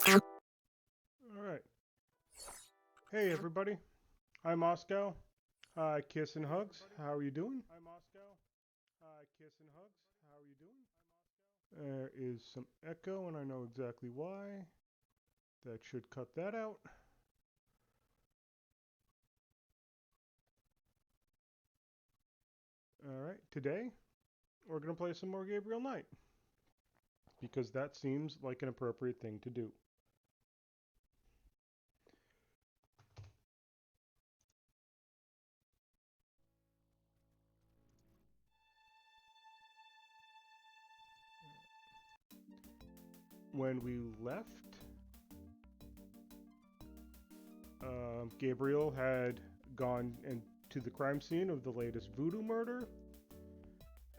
All right. Hey, everybody. I'm Moscow. Hi, Kiss and Hugs. How are you doing? I'm Moscow. Hi, Kiss and Hugs. How are you doing? There is some echo, and I know exactly why. That should cut that out. All right. Today, we're going to play some more Gabriel Knight because that seems like an appropriate thing to do. When we left, Gabriel had gone to the crime scene of the latest voodoo murder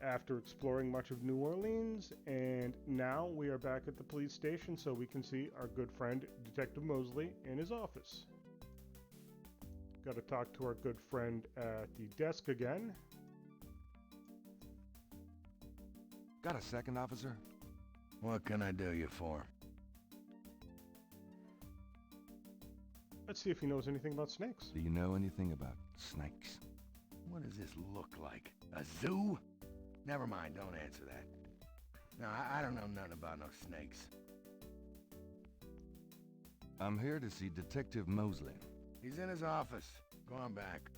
after exploring much of New Orleans, and now we are back at the police station so we can see our good friend Detective Mosley in his office. Got to talk to our good friend at the desk again. Got a second, officer? What can I do you for? Let's see if he knows anything about snakes. Do you know anything about snakes? What does this look like? A zoo? Never mind, don't answer that. No, I don't know nothing about no snakes. I'm here to see Detective Mosley. He's in his office. Go on back.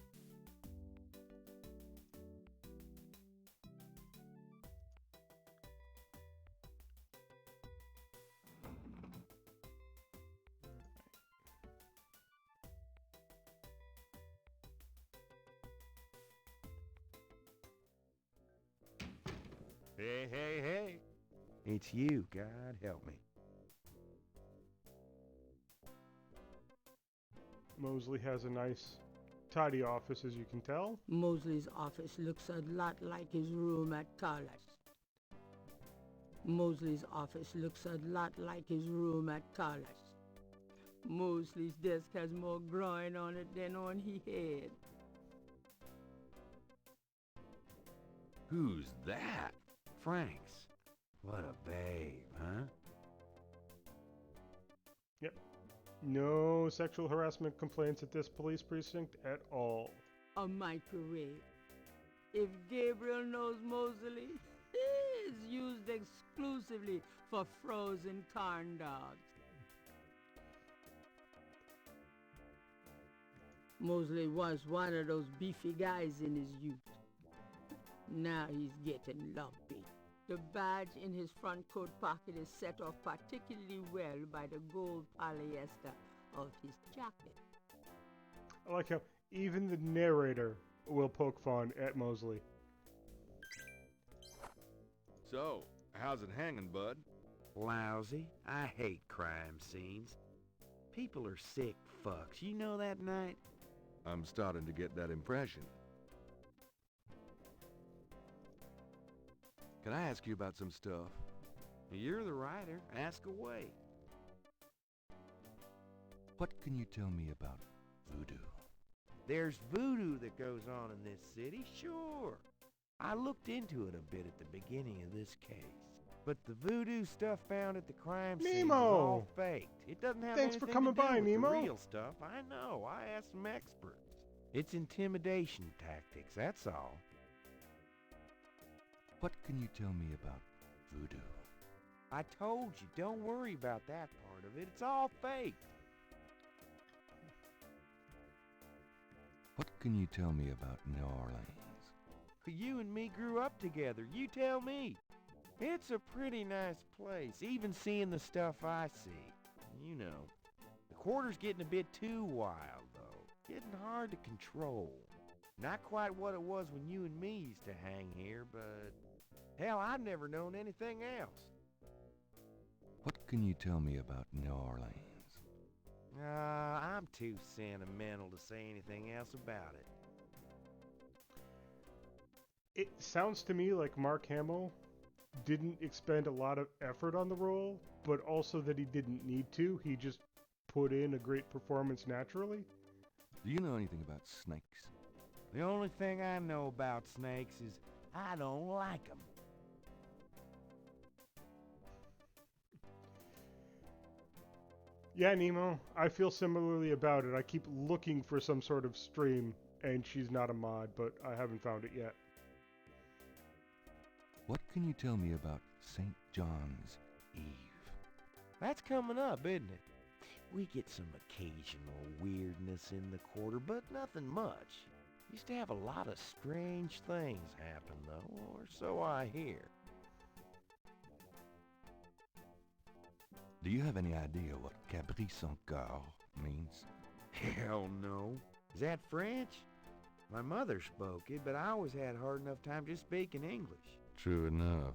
Hey, hey, hey. It's you, God help me. Mosley has a nice, tidy office, as you can tell. Mosley's office looks a lot like his room at college. Mosley's office looks a lot like his room at college. Mosley's desk has more groin on it than on his head. Who's that? Frank's. What a babe, huh? Yep. No sexual harassment complaints at this police precinct at all. A microwave. If Gabriel knows Mosley, is used exclusively for frozen corn dogs. Mosley was one of those beefy guys in his youth. Now he's getting lumpy. The badge in his front coat pocket is set off particularly well by the gold polyester of his jacket. I like how even the narrator will poke fun at Mosley. So, how's it hanging, bud? Lousy. I hate crime scenes. People are sick fucks. You know that, Knight? I'm starting to get that impression. Can I ask you about some stuff? You're the writer. Ask away. What can you tell me about voodoo? There's voodoo that goes on in this city, sure. I looked into it a bit at the beginning of this case. But the voodoo stuff found at the crime scene is Nemo! all faked. It doesn't have Thanks for anything coming to do by, with Nemo. the real stuff. I know. I asked some experts. It's intimidation tactics, that's all. What can you tell me about voodoo? I told you, don't worry about that part of it. It's all fake. What can you tell me about New Orleans? You and me grew up together. You tell me. It's a pretty nice place, even seeing the stuff I see. You know, the quarter's getting a bit too wild, though. Getting hard to control. Not quite what it was when you and me used to hang here, but hell, I've never known anything else. What can you tell me about New Orleans? I'm too sentimental to say anything else about it. It sounds to me like Mark Hamill didn't expend a lot of effort on the role, but also that he didn't need to. He just put in a great performance naturally. Do you know anything about snakes? The only thing I know about snakes is I don't like them. Yeah, Nemo, I feel similarly about it. I keep looking for some sort of stream, and she's not a mod, but I haven't found it yet. What can you tell me about St. John's Eve? That's coming up, isn't it? We get some occasional weirdness in the quarter, but nothing much. Used to have a lot of strange things happen, though, or so I hear. Do you have any idea what Cabri sans Coeur means? Hell no. Is that French? My mother spoke it, but I always had a hard enough time just speaking English. True enough.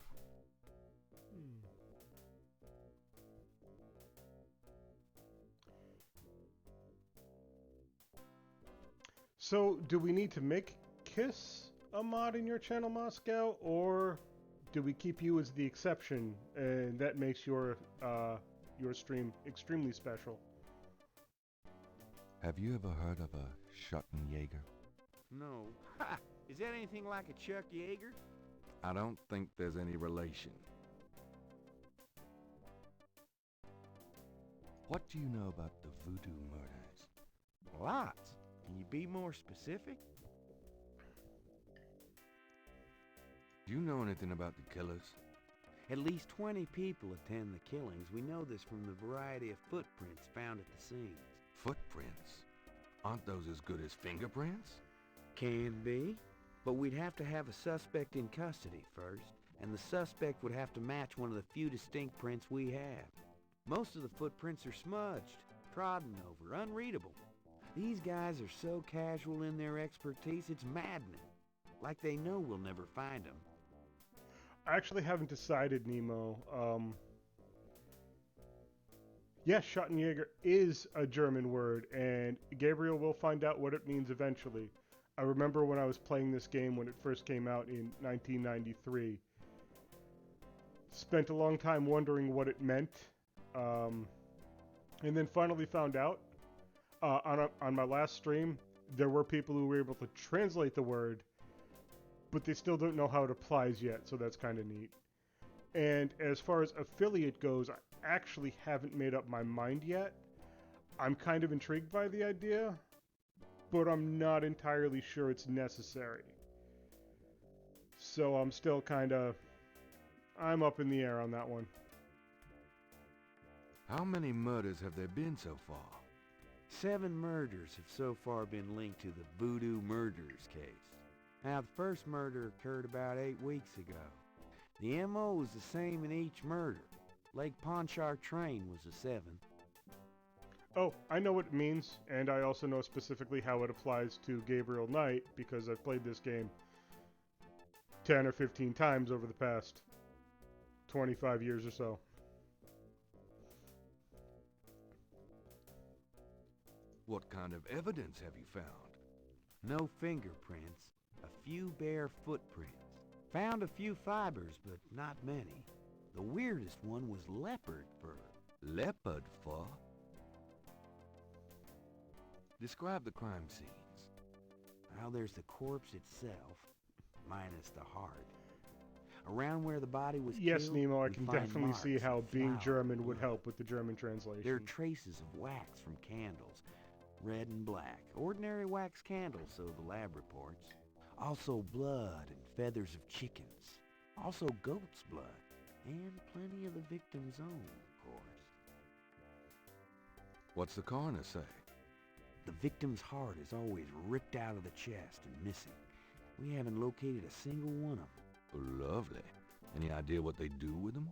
So, do we need to make Kiss a mod in your channel, Moscow, or do we keep you as the exception, and that makes your stream extremely special? Have you ever heard of a Schottenjäger? No. Ha! Is that anything like a Chuck Yeager? I don't think there's any relation. What do you know about the voodoo murders? Lots. Can you be more specific? Do you know anything about the killers? At least 20 people attend the killings. We know this from the variety of footprints found at the scenes. Footprints? Aren't those as good as fingerprints? Can be, but we'd have to have a suspect in custody first, and the suspect would have to match one of the few distinct prints we have. Most of the footprints are smudged, trodden over, unreadable. These guys are so casual in their expertise, it's maddening. Like they know we'll never find them. I actually haven't decided, Nemo. Yes, Schottenjäger is a German word, and Gabriel will find out what it means eventually. I remember when I was playing this game when it first came out in 1993. Spent a long time wondering what it meant, and then finally found out. On my last stream, there were people who were able to translate the word, but they still don't know how it applies yet, so that's kind of neat. And as far as affiliate goes, I actually haven't made up my mind yet. I'm kind of intrigued by the idea, but I'm not entirely sure it's necessary. So I'm still I'm up in the air on that one. How many murders have there been so far? 7 murders have so far been linked to the Voodoo Murders case. Now, the first murder occurred about 8 weeks ago. The M.O. was the same in each murder. Lake Pontchartrain was the 7th. Oh, I know what it means, and I also know specifically how it applies to Gabriel Knight, because I've played this game 10 or 15 times over the past 25 years or so. What kind of evidence have you found? No fingerprints, a few bare footprints. Found a few fibers, but not many. The weirdest one was leopard fur. Leopard fur? Describe the crime scenes. Well, there's the corpse itself, minus the heart. Around where the body was Yes, killed, Nemo, I we can find definitely see marks how of being flour German and would blood. help with the German translation. There are traces of wax from candles, red and black. Ordinary wax candles, so the lab reports. Also blood and feathers of chickens. Also goat's blood. And plenty of the victim's own, of course. What's the coroner say? The victim's heart is always ripped out of the chest and missing. We haven't located a single one of them. Lovely. Any idea what they do with them?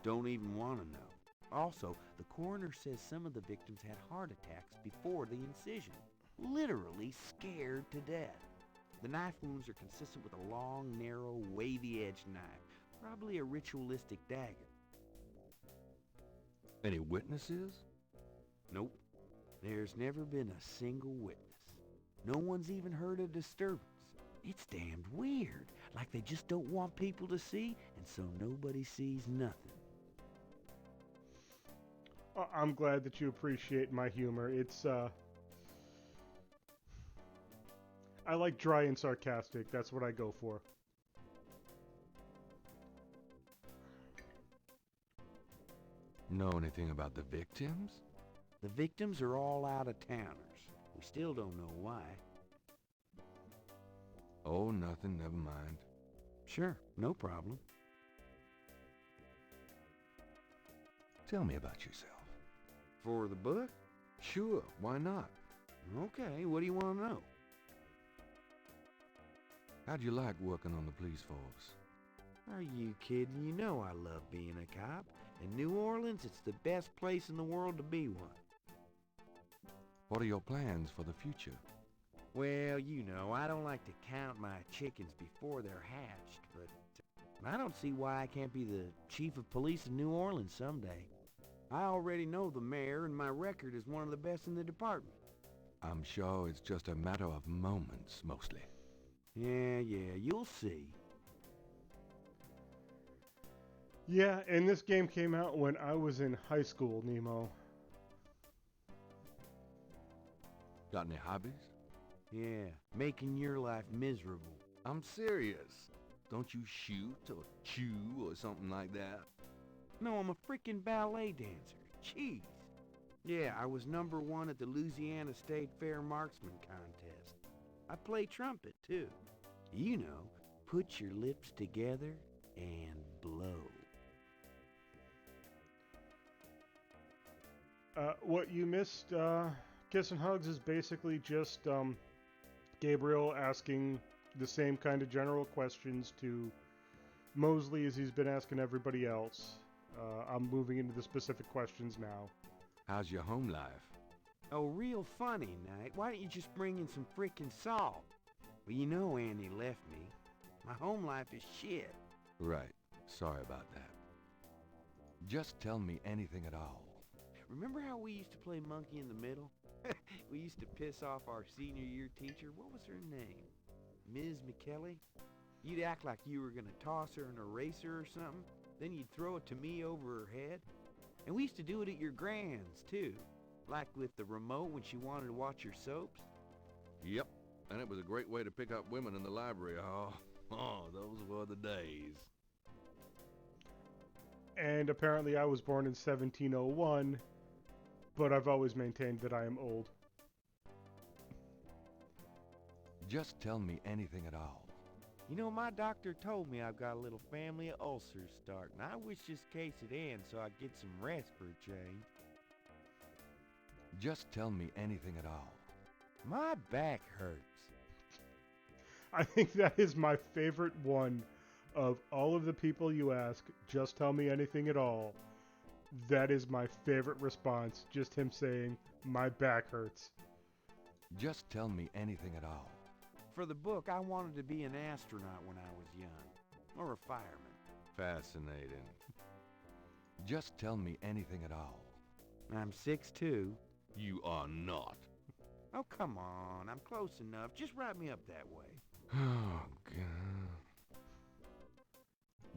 Don't even want to know. Also, the coroner says some of the victims had heart attacks before the incision. Literally scared to death. The knife wounds are consistent with a long, narrow, wavy-edged knife. Probably a ritualistic dagger. Any witnesses? Nope. There's never been a single witness. No one's even heard a disturbance. It's damned weird. Like they just don't want people to see, and so nobody sees nothing. I'm glad that you appreciate my humor. It's, I like dry and sarcastic. That's what I go for. Know anything about the victims? The victims are all out-of-towners. We still don't know why. Oh, nothing, never mind. Sure, no problem. Tell me about yourself. For the book? Sure, why not? Okay, what do you want to know? How'd you like working on the police force? Are you kidding? You know I love being a cop. In New Orleans, it's the best place in the world to be one. What are your plans for the future? Well, you know, I don't like to count my chickens before they're hatched, but I don't see why I can't be the chief of police in New Orleans someday. I already know the mayor, and my record is one of the best in the department. I'm sure it's just a matter of moments, mostly. Yeah, you'll see. Yeah, and this game came out when I was in high school, Nemo. Got any hobbies? Yeah, making your life miserable. I'm serious. Don't you shoot or chew or something like that? No, I'm a freaking ballet dancer. Jeez. Yeah, I was #1 at the Louisiana State Fair Marksman Contest. I play trumpet, too. You know, put your lips together and blow. What you missed, Kiss and Hugs, is basically just Gabriel asking the same kind of general questions to Mosley as he's been asking everybody else. I'm moving into the specific questions now. How's your home life? Oh, real funny, Knight. Why don't you just bring in some frickin' salt? Well, you know Annie left me. My home life is shit. Right. Sorry about that. Just tell me anything at all. Remember how we used to play monkey in the middle? We used to piss off our senior year teacher. What was her name? Ms. McKelly? You'd act like you were gonna toss her an eraser or something. Then you'd throw it to me over her head. And we used to do it at your grand's, too. Like with the remote when she wanted to watch your soaps. Yep. And it was a great way to pick up women in the library. Oh, those were the days. And apparently I was born in 1701, but I've always maintained that I am old. Just tell me anything at all. You know, my doctor told me I've got a little family of ulcers starting. I wish this case would end so I get some rest for a change. Just tell me anything at all. My back hurts. I think that is my favorite one of all of the people you ask, just tell me anything at all. That is my favorite response, just him saying, my back hurts. Just tell me anything at all. For the book, I wanted to be an astronaut when I was young. Or a fireman. Fascinating. Just tell me anything at all. I'm 6'2". You are not. Oh, come on. I'm close enough. Just write me up that way. Oh, God.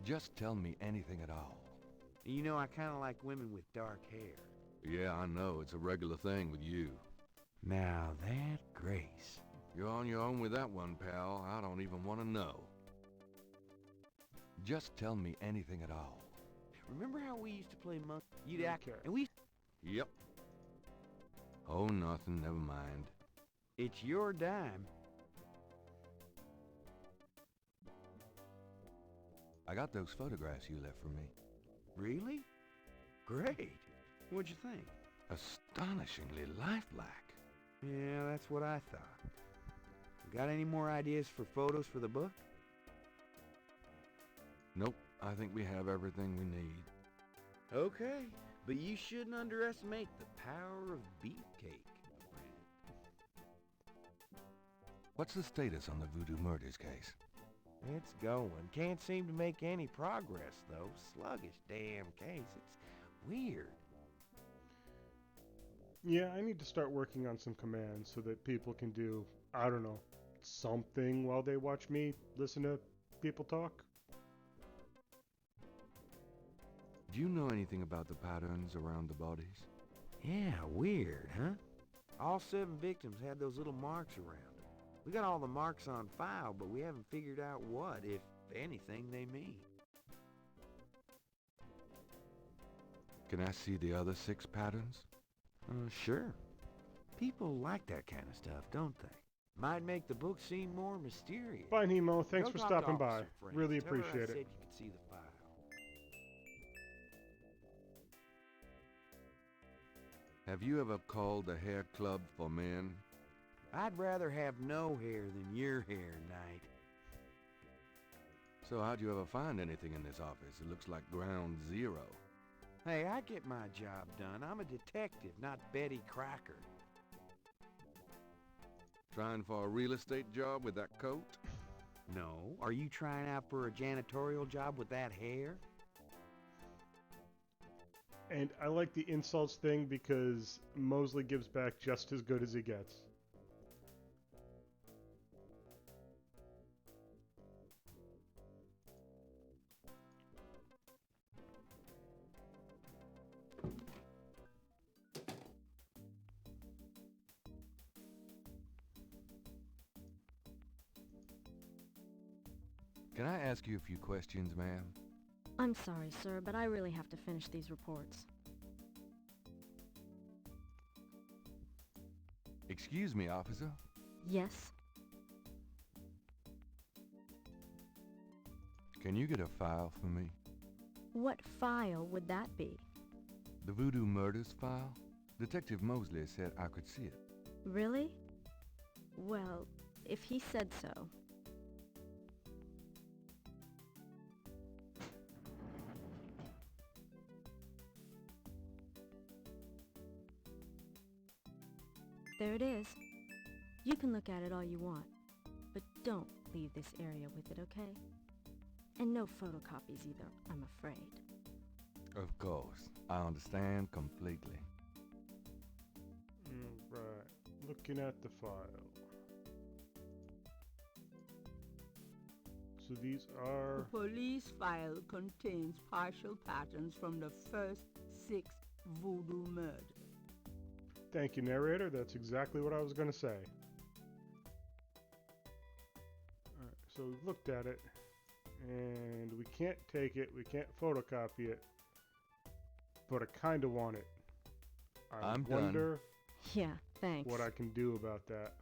Just tell me anything at all. You know, I kind of like women with dark hair. Yeah, I know. It's a regular thing with you. Now that Grace. You're on your own with that one, pal. I don't even want to know. Just tell me anything at all. Remember how we used to play monkey? You'd Okay. act, and we... Yep. Oh, nothing. Never mind. It's your dime. I got those photographs you left for me. Really? Great. What'd you think? Astonishingly lifelike. Yeah, that's what I thought. Got any more ideas for photos for the book? Nope. I think we have everything we need. Okay, but you shouldn't underestimate the power of beefcake, my friend. What's the status on the Voodoo murders case? It's going. Can't seem to make any progress, though. Sluggish damn case. It's weird. Yeah, I need to start working on some commands so that people can do, I don't know, something while they watch me listen to people talk. Do you know anything about the patterns around the bodies? Yeah, weird, huh? All 7 victims had those little marks around them. We got all the marks on file, but we haven't figured out what, if anything, they mean. Can I see the other 6 patterns? Sure. People like that kind of stuff, don't they? Might make the book seem more mysterious. Bye, Nemo. Thanks Go for talk to stopping by. Officer Franks. Really Tell her I appreciate said it. you could see the file. Have you ever called the hair club for men? I'd rather have no hair than your hair, Knight. So how'd you ever find anything in this office? It looks like ground zero. Hey, I get my job done. I'm a detective, not Betty Crocker. Trying for a real estate job with that coat? No. Are you trying out for a janitorial job with that hair? And I like the insults thing because Mosley gives back just as good as he gets. Can I ask you a few questions, ma'am? I'm sorry, sir, but I really have to finish these reports. Excuse me, officer. Yes? Can you get a file for me? What file would that be? The Voodoo Murders file? Detective Mosley said I could see it. Really? Well, if he said so. There it is. You can look at it all you want, but don't leave this area with it, okay? And no photocopies either, I'm afraid. Of course. I understand completely. Right. Looking at the file. So these The are... police file contains partial patterns from the first 6 voodoo murders. Thank you, narrator. That's exactly what I was going to say. Alright, so we've looked at it, and we can't take it, we can't photocopy it, but I kind of want it. I I'm done. wonder Yeah, thanks. what I can do about that.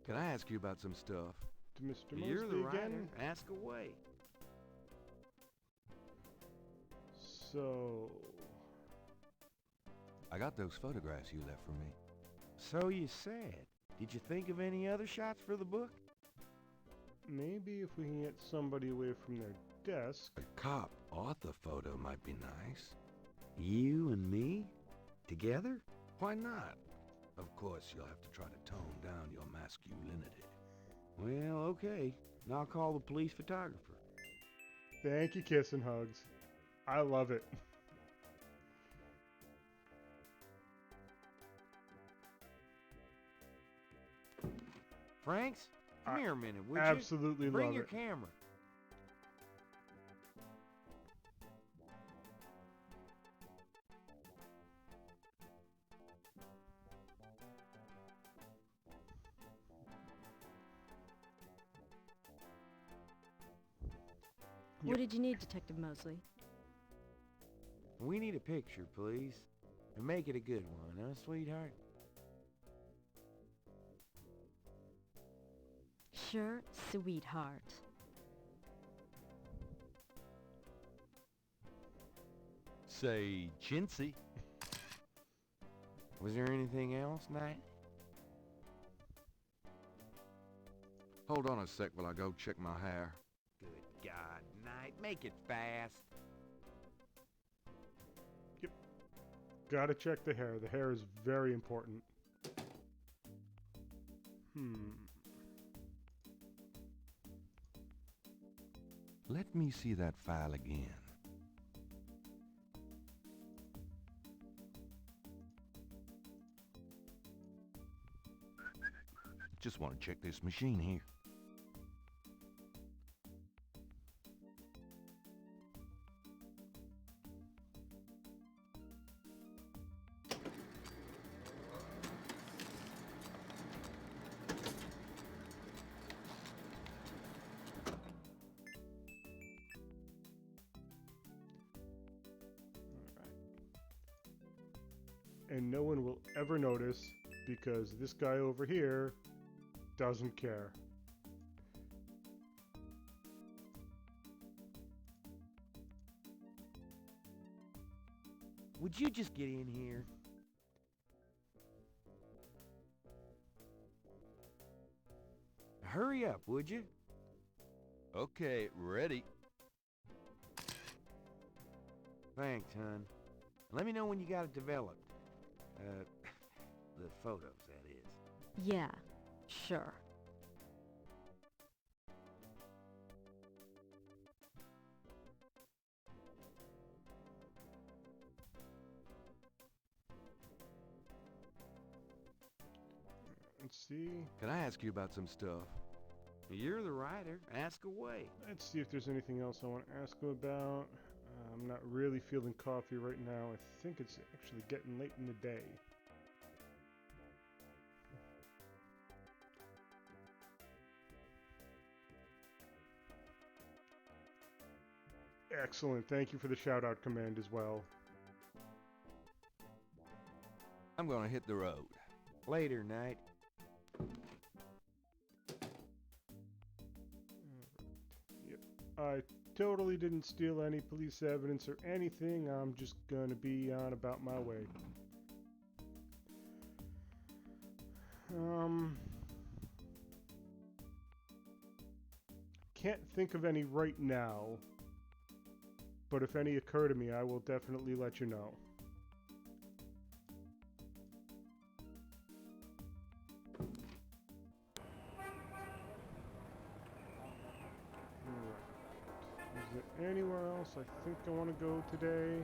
Can I ask you about some stuff? To Mr. You're the Mosley writer. again. Ask away. So... I got those photographs you left for me. So you said. Did you think of any other shots for the book? maybe if we can get somebody away from their desk. A cop author photo might be nice. You and me? Together? Why not? Of course, you'll have to try to tone down your masculinity. Well, okay. And I'll call the police photographer. Thank you, Kiss and Hugs. I love it. Franks, come I here a minute, would Absolutely you? Bring love your it. camera. What did you need, Detective Mosley? We need a picture, please. And make it a good one, huh, sweetheart? Sure, sweetheart. Say, chintzy. Was there anything else, Knight? Hold on a sec while I go check my hair. Good God, Knight, make it fast. Gotta check the hair. The hair is very important. Let me see that file again. Just want to check this machine here. and no one will ever notice because this guy over here doesn't care. Would you just get in here? Hurry up, would you? Okay, ready. Thanks, hon. Let me know when you got it developed. The photos, that is. Yeah, sure. Let's see. Can I ask you about some stuff? You're the writer. Ask away. Let's see if there's anything else I want to ask him about. I'm not really feeling coffee right now. I think it's actually getting late in the day. Excellent. Thank you for the shout-out command as well. I'm gonna hit the road. Later, Knight. Yep. I totally didn't steal any police evidence or anything. I'm just gonna be on about my way. Can't think of any right now, but if any occur to me, I will definitely let you know. Is there anywhere else I think I want to go today?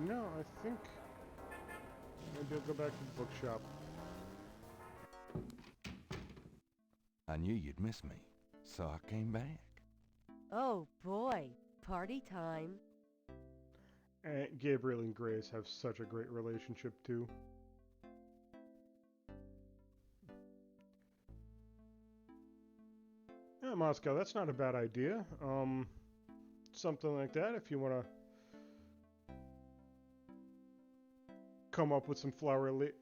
No, I think maybe I'll go back to the bookshop. I knew you'd miss me, so I came back. Oh boy, party time. And Gabriel and Grace have such a great relationship too. Yeah, Moscow, that's not a bad idea. Something like that if you want to come up with some flowery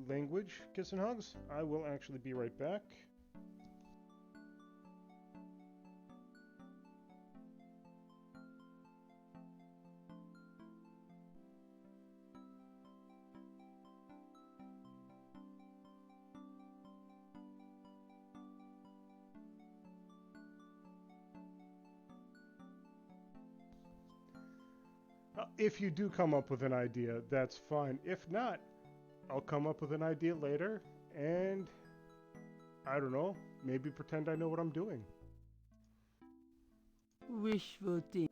language, kiss and hugs. I will actually be right back. If you do come up with an idea, that's fine. If not, I'll come up with an idea later and, I don't know, maybe pretend I know what I'm doing. Wishful thinking.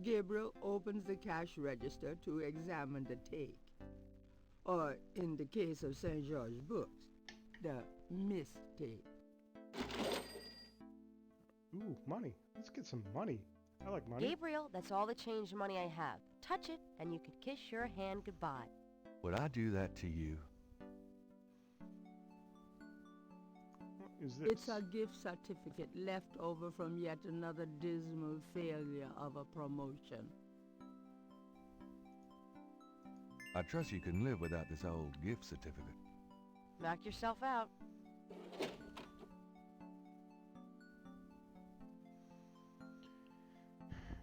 Gabriel opens the cash register to examine the take. Or, in the case of St. George Books, the mistake. Ooh, money. Let's get some money. I like money. Gabriel, that's all the change money I have. Touch it, and you can kiss your hand goodbye. Would I do that to you? What is this? It's a gift certificate left over from yet another dismal failure of a promotion. I trust you can live without this old gift certificate. Knock yourself out.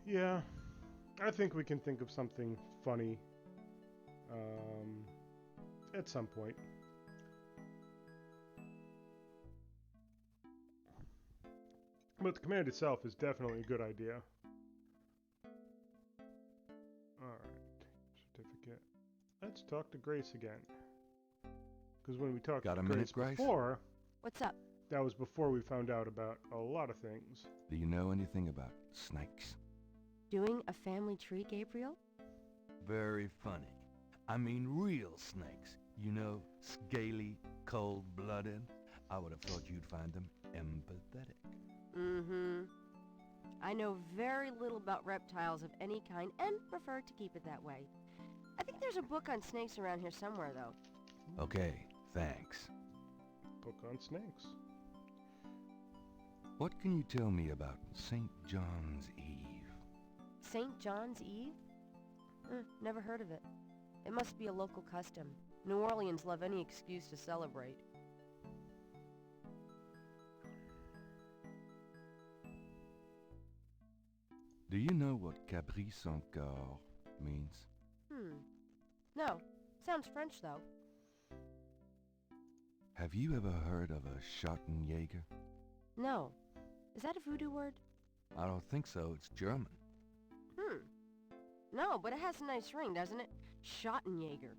Yeah, I think we can think of something funny at some point. But the command itself is definitely a good idea. Alright, certificate. Let's talk to Grace again. Because when we talked Got to a minute, Grace? before, What's up? that was before we found out about a lot of things. Do you know anything about snakes? Doing a family tree, Gabriel? Very funny. I mean real snakes. You know, scaly, cold-blooded. I would have thought you'd find them empathetic. Mm-hmm. I know very little about reptiles of any kind and prefer to keep it that way. I think there's a book on snakes around here somewhere, though. Okay, thanks. Book on snakes. What can you tell me about St. John's Eve? St. John's Eve? Never heard of it. It must be a local custom. New Orleans love any excuse to celebrate. Do you know what Cabri sans corps means? No. Sounds French, though. Have you ever heard of a Schottenjäger? No. Is that a voodoo word? I don't think so. It's German. No, but it has a nice ring, doesn't it? Schottenjäger.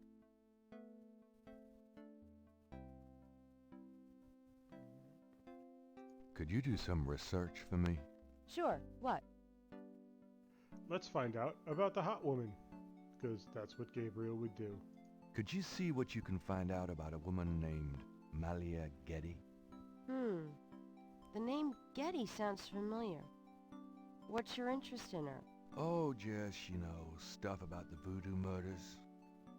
Could you do some research for me? Sure. What? Let's find out about the hot woman, because that's what Gabriel would do. Could you see what you can find out about a woman named Malia Getty? The name Getty sounds familiar. What's your interest in her? Oh, just, stuff about the voodoo murders.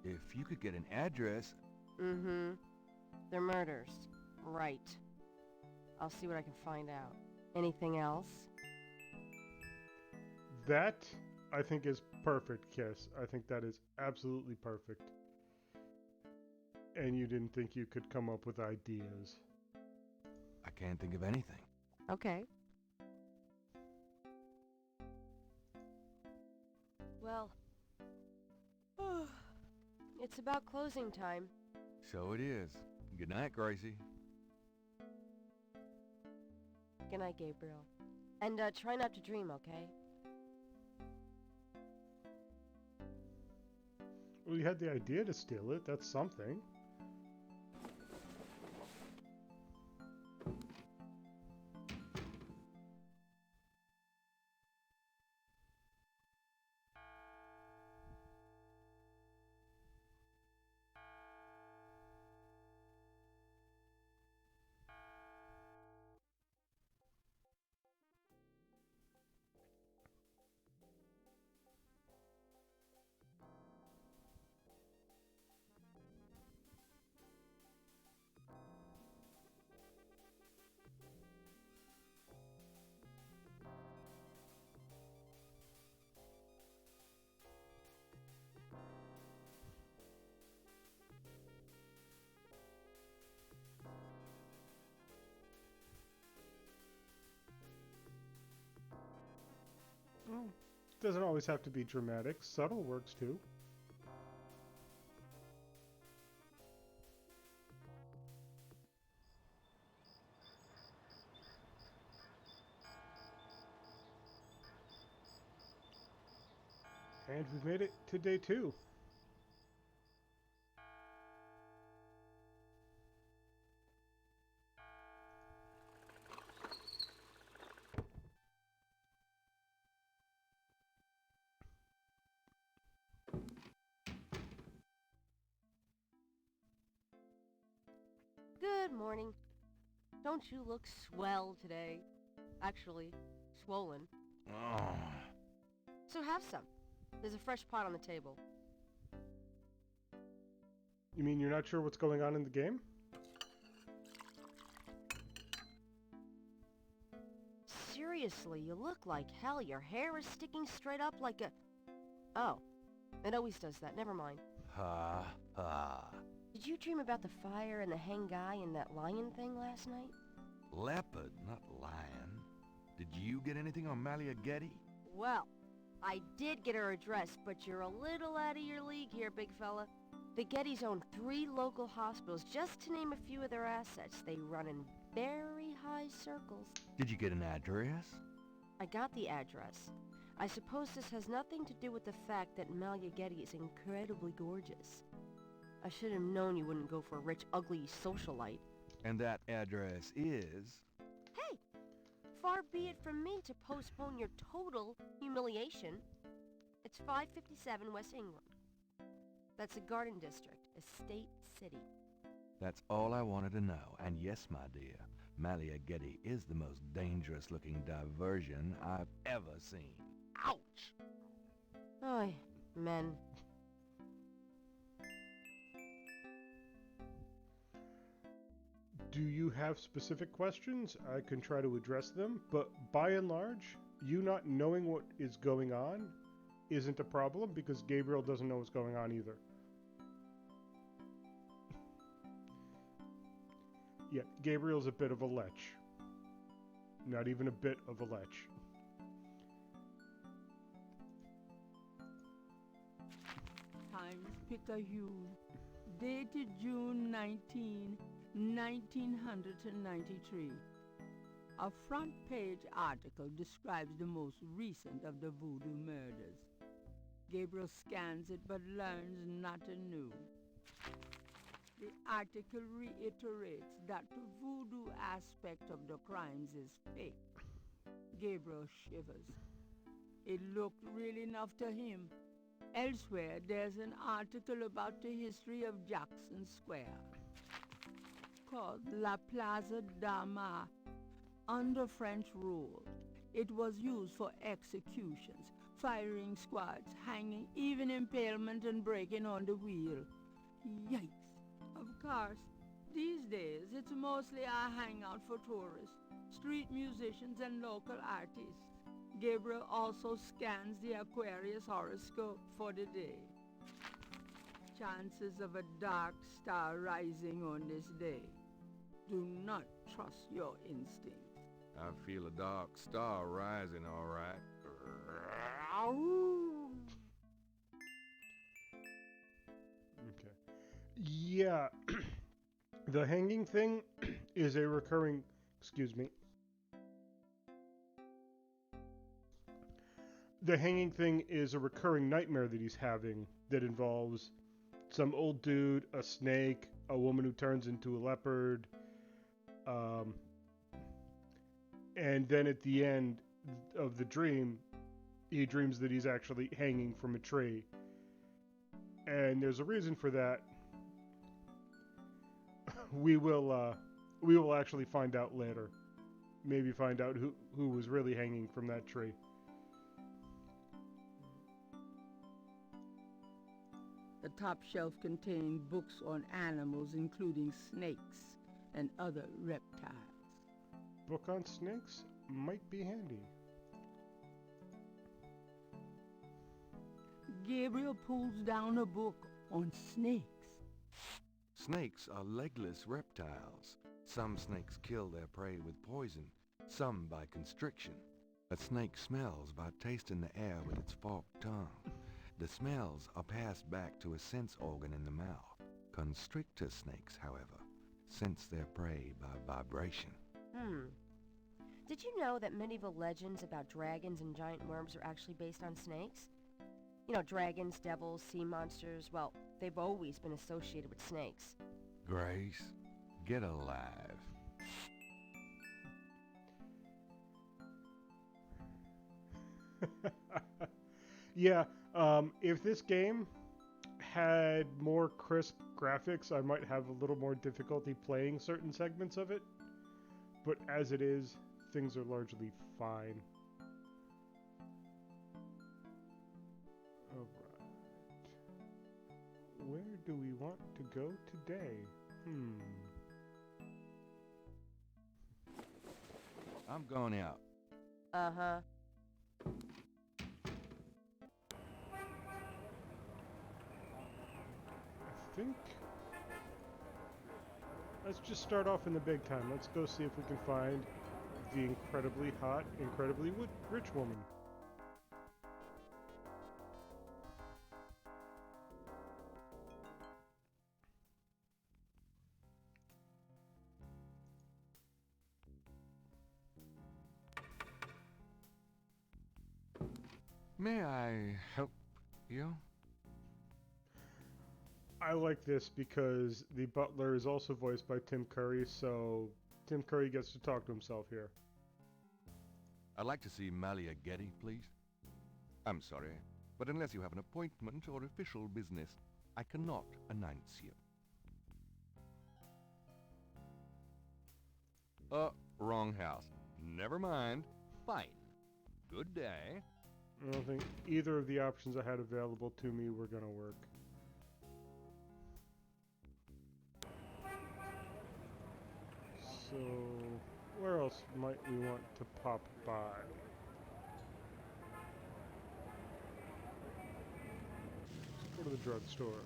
If you could get an address... They're murders. Right. I'll see what I can find out. Anything else? That, I think, is perfect, Kiss. I think that is absolutely perfect. And you didn't think you could come up with ideas. I can't think of anything. Okay. Well, it's about closing time. So it is. Good night, Gracie. Good night, Gabriel. And try not to dream, okay? Well, you had the idea to steal it. That's something. Well, doesn't always have to be dramatic. Subtle works too. And we've made it to day 2. Good morning. Don't you look swell today? Actually, swollen. Oh. So have some. There's a fresh pot on the table. You mean you're not sure what's going on in the game? Seriously, you look like hell. Your hair is sticking straight up like a... Oh, it always does that. Never mind. Ha ha. Did you dream about the fire and the hang guy and that lion thing last night? Leopard, not lion. Did you get anything on Malia Getty? Well, I did get her address, but you're a little out of your league here, big fella. The Gettys own 3 local hospitals, just to name a few of their assets. They run in very high circles. Did you get an address? I got the address. I suppose this has nothing to do with the fact that Malia Getty is incredibly gorgeous. I should have known you wouldn't go for a rich, ugly socialite. And that address is... Hey! Far be it from me to postpone your total humiliation. It's 557 West England. That's a garden district, Estate City. That's all I wanted to know. And yes, my dear, Malia Getty is the most dangerous-looking diversion I've ever seen. Ouch! Ay, men. Do you have specific questions? I can try to address them, but by and large, you not knowing what is going on isn't a problem because Gabriel doesn't know what's going on either. Yeah, Gabriel's a bit of a lech. Not even a bit of a lech. Times Picayune, dated June 19, 1993. A front-page article describes the most recent of the voodoo murders. Gabriel scans it but learns nothing new. The article reiterates that the voodoo aspect of the crimes is fake. Gabriel shivers. It looked real enough to him. Elsewhere, there's an article about the history of Jackson Square, called La Plaza d'Armas. Under French rule, it was used for executions, firing squads, hanging, even impalement and breaking on the wheel. Yikes! Of course, these days it's mostly a hangout for tourists, street musicians and local artists. Gabriel also scans the Aquarius horoscope for the day. Chances of a dark star rising on this day. Do not trust your instincts. I feel a dark star rising, all right. Okay. Yeah, the hanging thing is a recurring... Excuse me. The hanging thing is a recurring nightmare that he's having that involves some old dude, a snake, a woman who turns into a leopard, and then at the end of the dream, he dreams that he's actually hanging from a tree. And there's a reason for that. We will actually find out later. Maybe find out who was really hanging from that tree. The top shelf contained books on animals, including snakes and other reptiles. Book on snakes might be handy. Gabriel pulls down a book on snakes. Snakes are legless reptiles. Some snakes kill their prey with poison, some by constriction. A snake smells by tasting the air with its forked tongue. The smells are passed back to a sense organ in the mouth. Constrictor snakes, however, sense their prey by vibration. Did you know that medieval legends about dragons and giant worms are actually based on snakes? You know, dragons, devils, sea monsters, well, they've always been associated with snakes. Grace, get alive. Yeah, if this game had more crisp graphics, I might have a little more difficulty playing certain segments of it. But as it is, things are largely fine. Alright. Where do we want to go today? I'm going out. Uh-huh. I think... Let's just start off in the big time. Let's go see if we can find the incredibly hot, incredibly rich woman. May I help you? I like this because the butler is also voiced by Tim Curry, so Tim Curry gets to talk to himself here. I'd like to see Malia Getty, please. I'm sorry, but unless you have an appointment or official business, I cannot announce you. Wrong house. Never mind. Fine. Good day. I don't think either of the options I had available to me were going to work. So, where else might we want to pop by? Let's go to the drugstore.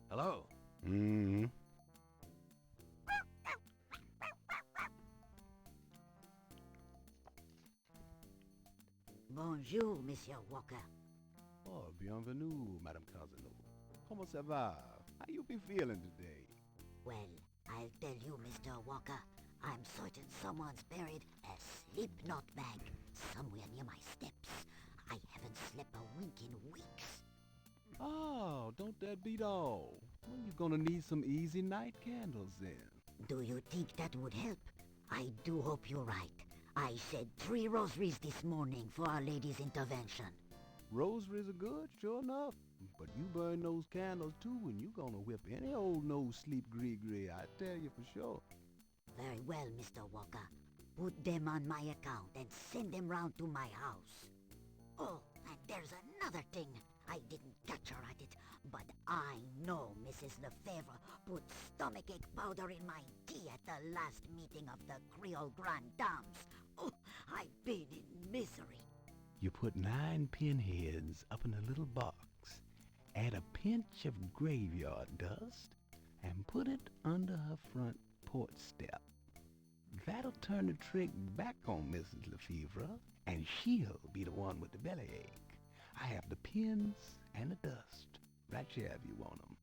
Hello. Mm-hmm. Bonjour, Monsieur Walker. Oh, bienvenue, Madame Casino. Comment ça va? How you be feeling today? Well, I'll tell you, Mr. Walker, I'm certain someone's buried a sleep knot bag somewhere near my steps. I haven't slept a wink in weeks. Oh, don't that beat all? Well, you're gonna need some easy night candles then. Do you think that would help? I do hope you're right. I said 3 rosaries this morning for Our Lady's intervention. Rosaries are good, sure enough. But you burn those candles too and you gonna whip any old no-sleep gree-gree, I tell you for sure. Very well, Mr. Walker. Put them on my account and send them round to my house. Oh, and there's another thing. I didn't catch her at it, but I know Mrs. Lefebvre put stomachache powder in my tea at the last meeting of the Creole Grand Dames. Oh, I've been in misery. You put 9 pinheads up in a little box, add a pinch of graveyard dust, and put it under her front porch step. That'll turn the trick back on Mrs. Lefebvre, and she'll be the one with the bellyache. I have the pins and the dust, right here if you want 'em.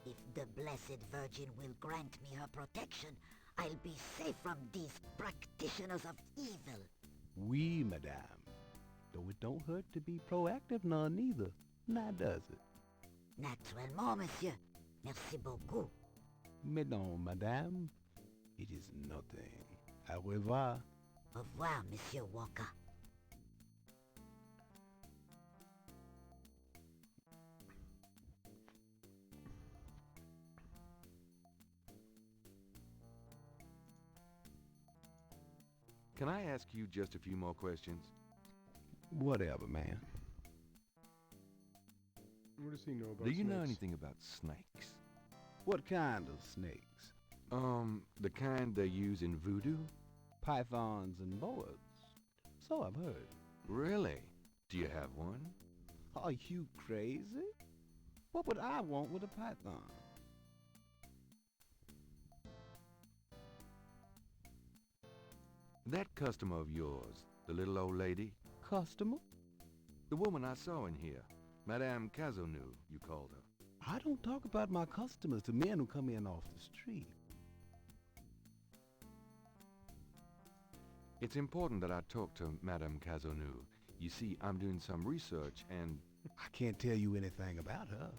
If the Blessed Virgin will grant me her protection, I'll be safe from these practitioners of evil. Oui, madame. Though it don't hurt to be proactive none neither, now does it? Naturellement, monsieur. Merci beaucoup. Mais non, madame. It is nothing. Au revoir. Au revoir, Monsieur Walker. Can I ask you just a few more questions? Whatever, man. What does he know about Do you know snakes? anything about snakes? What kind of snakes? The kind they use in voodoo? Pythons and boas. So I've heard. Really? Do you have one? Are you crazy? What would I want with a python? That customer of yours, the little old lady, Customer? the woman I saw in here, Madame Cazonou, you called her. I don't talk about my customers to men who come in off the street. It's important that I talk to Madame Cazonou. You see, I'm doing some research and... I can't tell you anything about her.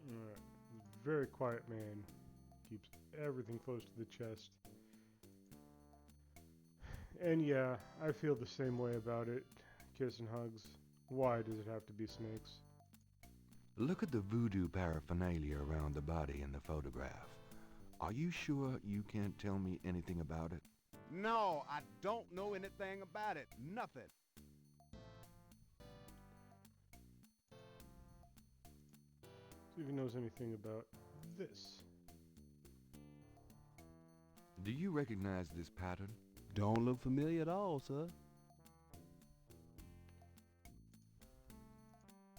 Alright. Very quiet man. Keeps everything close to the chest. And yeah, I feel the same way about it. Kiss and hugs. Why does it have to be snakes? Look at the voodoo paraphernalia around the body in the photograph. Are you sure you can't tell me anything about it? No, I don't know anything about it. Nothing. See if he knows anything about this. Do you recognize this pattern? Don't look familiar at all, sir.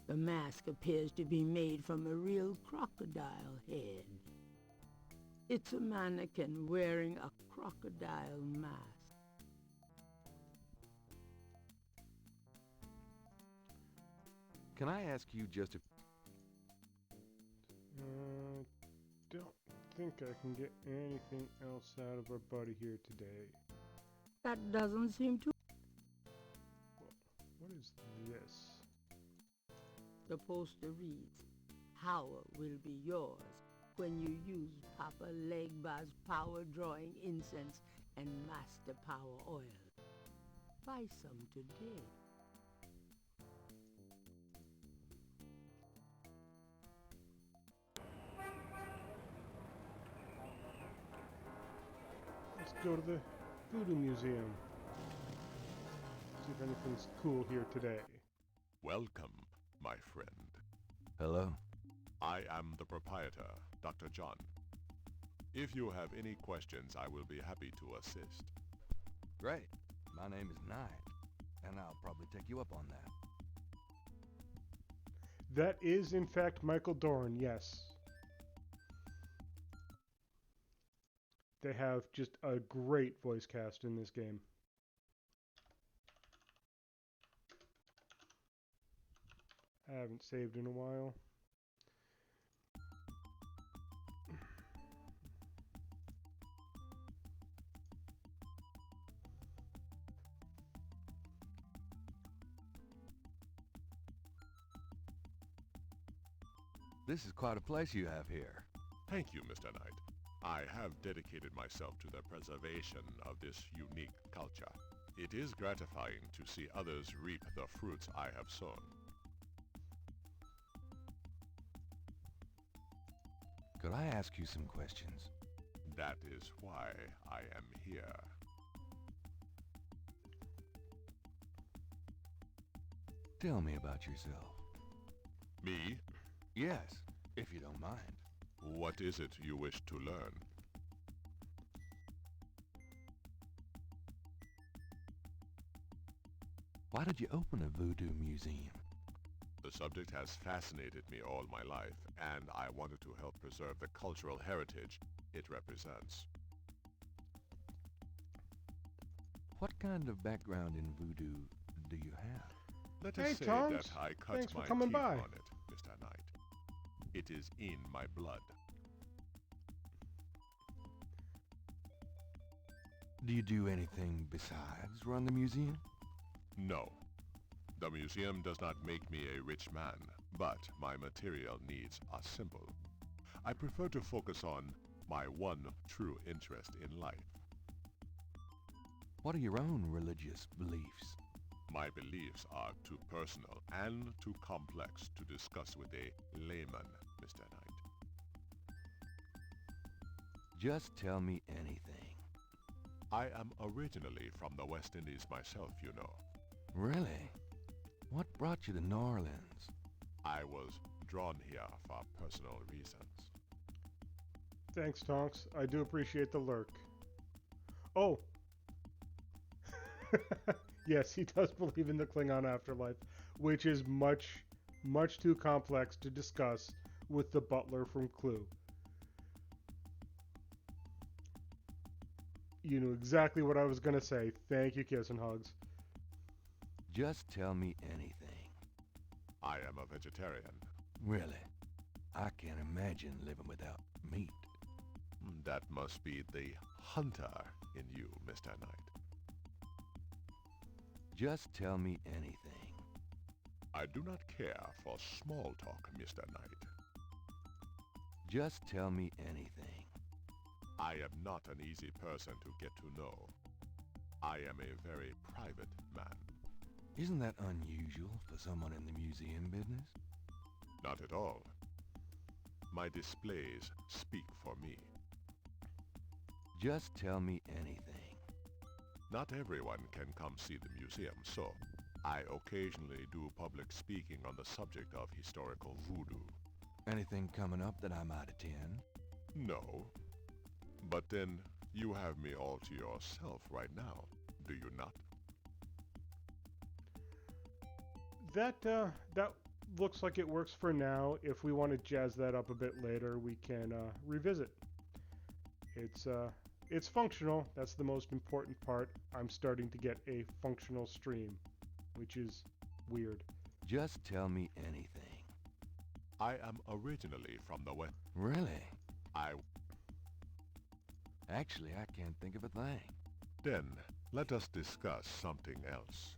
The mask appears to be made from a real crocodile head. It's a mannequin wearing a crocodile mask. Can I ask you just a... Don't think I can get anything else out of our buddy here today. That doesn't seem to... What is this? The poster reads, "Power will be yours when you use Papa Legba's power-drawing incense and Master Power oil. Buy some today." Let's go to the Voodoo Museum. See if anything's cool here today. Welcome my friend. Hello? I am the proprietor, Dr. John. If you have any questions, I will be happy to assist. Great. My name is Knight, and I'll probably take you up on that. That is, in fact, Michael Dorn, yes. They have just a great voice cast in this game. I haven't saved in a while. This is quite a place you have here. Thank you, Mr. Knight. I have dedicated myself to the preservation of this unique culture. It is gratifying to see others reap the fruits I have sown. Could I ask you some questions? That is why I am here. Tell me about yourself. Me? Yes, if you don't mind. What is it you wish to learn? Why did you open a voodoo museum? The subject has fascinated me all my life, and I wanted to help preserve the cultural heritage it represents. What kind of background in voodoo do you have? Let Hey, us say Tongs. that I cut Thanks for my coming teeth by. on it, Mr. Knight. It is in my blood. Do you do anything besides run the museum? No. The museum does not make me a rich man, but my material needs are simple. I prefer to focus on my one true interest in life. What are your own religious beliefs? My beliefs are too personal and too complex to discuss with a layman, Mr. Knight. Just tell me anything. I am originally from the West Indies myself, you know. Really? What brought you to New Orleans? I was drawn here for personal reasons. Thanks, Tonks. I do appreciate the lurk. Oh! Yes, he does believe in the Klingon afterlife, which is much too complex to discuss with the butler from Clue. You knew exactly what I was going to say. Thank you, Kiss and Hugs. Just tell me anything. I am a vegetarian. Really? I can't imagine living without meat. That must be the hunter in you, Mr. Knight. Just tell me anything. I do not care for small talk, Mr. Knight. Just tell me anything. I am not an easy person to get to know. I am a very private man. Isn't that unusual for someone in the museum business? Not at all. My displays speak for me. Just tell me anything. Not everyone can come see the museum, so I occasionally do public speaking on the subject of historical voodoo. Anything coming up that I might attend? No. But then, you have me all to yourself right now, do you not? That looks like it works for now. If we want to jazz that up a bit later, we can revisit. It's functional. That's the most important part. I'm starting to get a functional stream, which is weird. Just tell me anything. I am originally from the West. Really? I... Actually, I can't think of a thing. Then, let us discuss something else.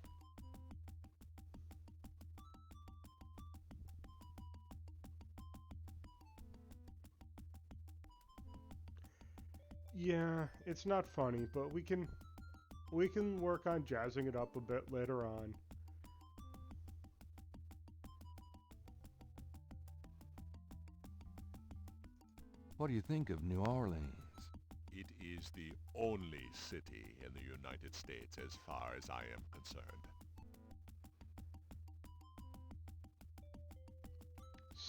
Yeah, it's not funny, but we can work on jazzing it up a bit later on. What do you think of New Orleans? It is the only city in the United States as far as I am concerned.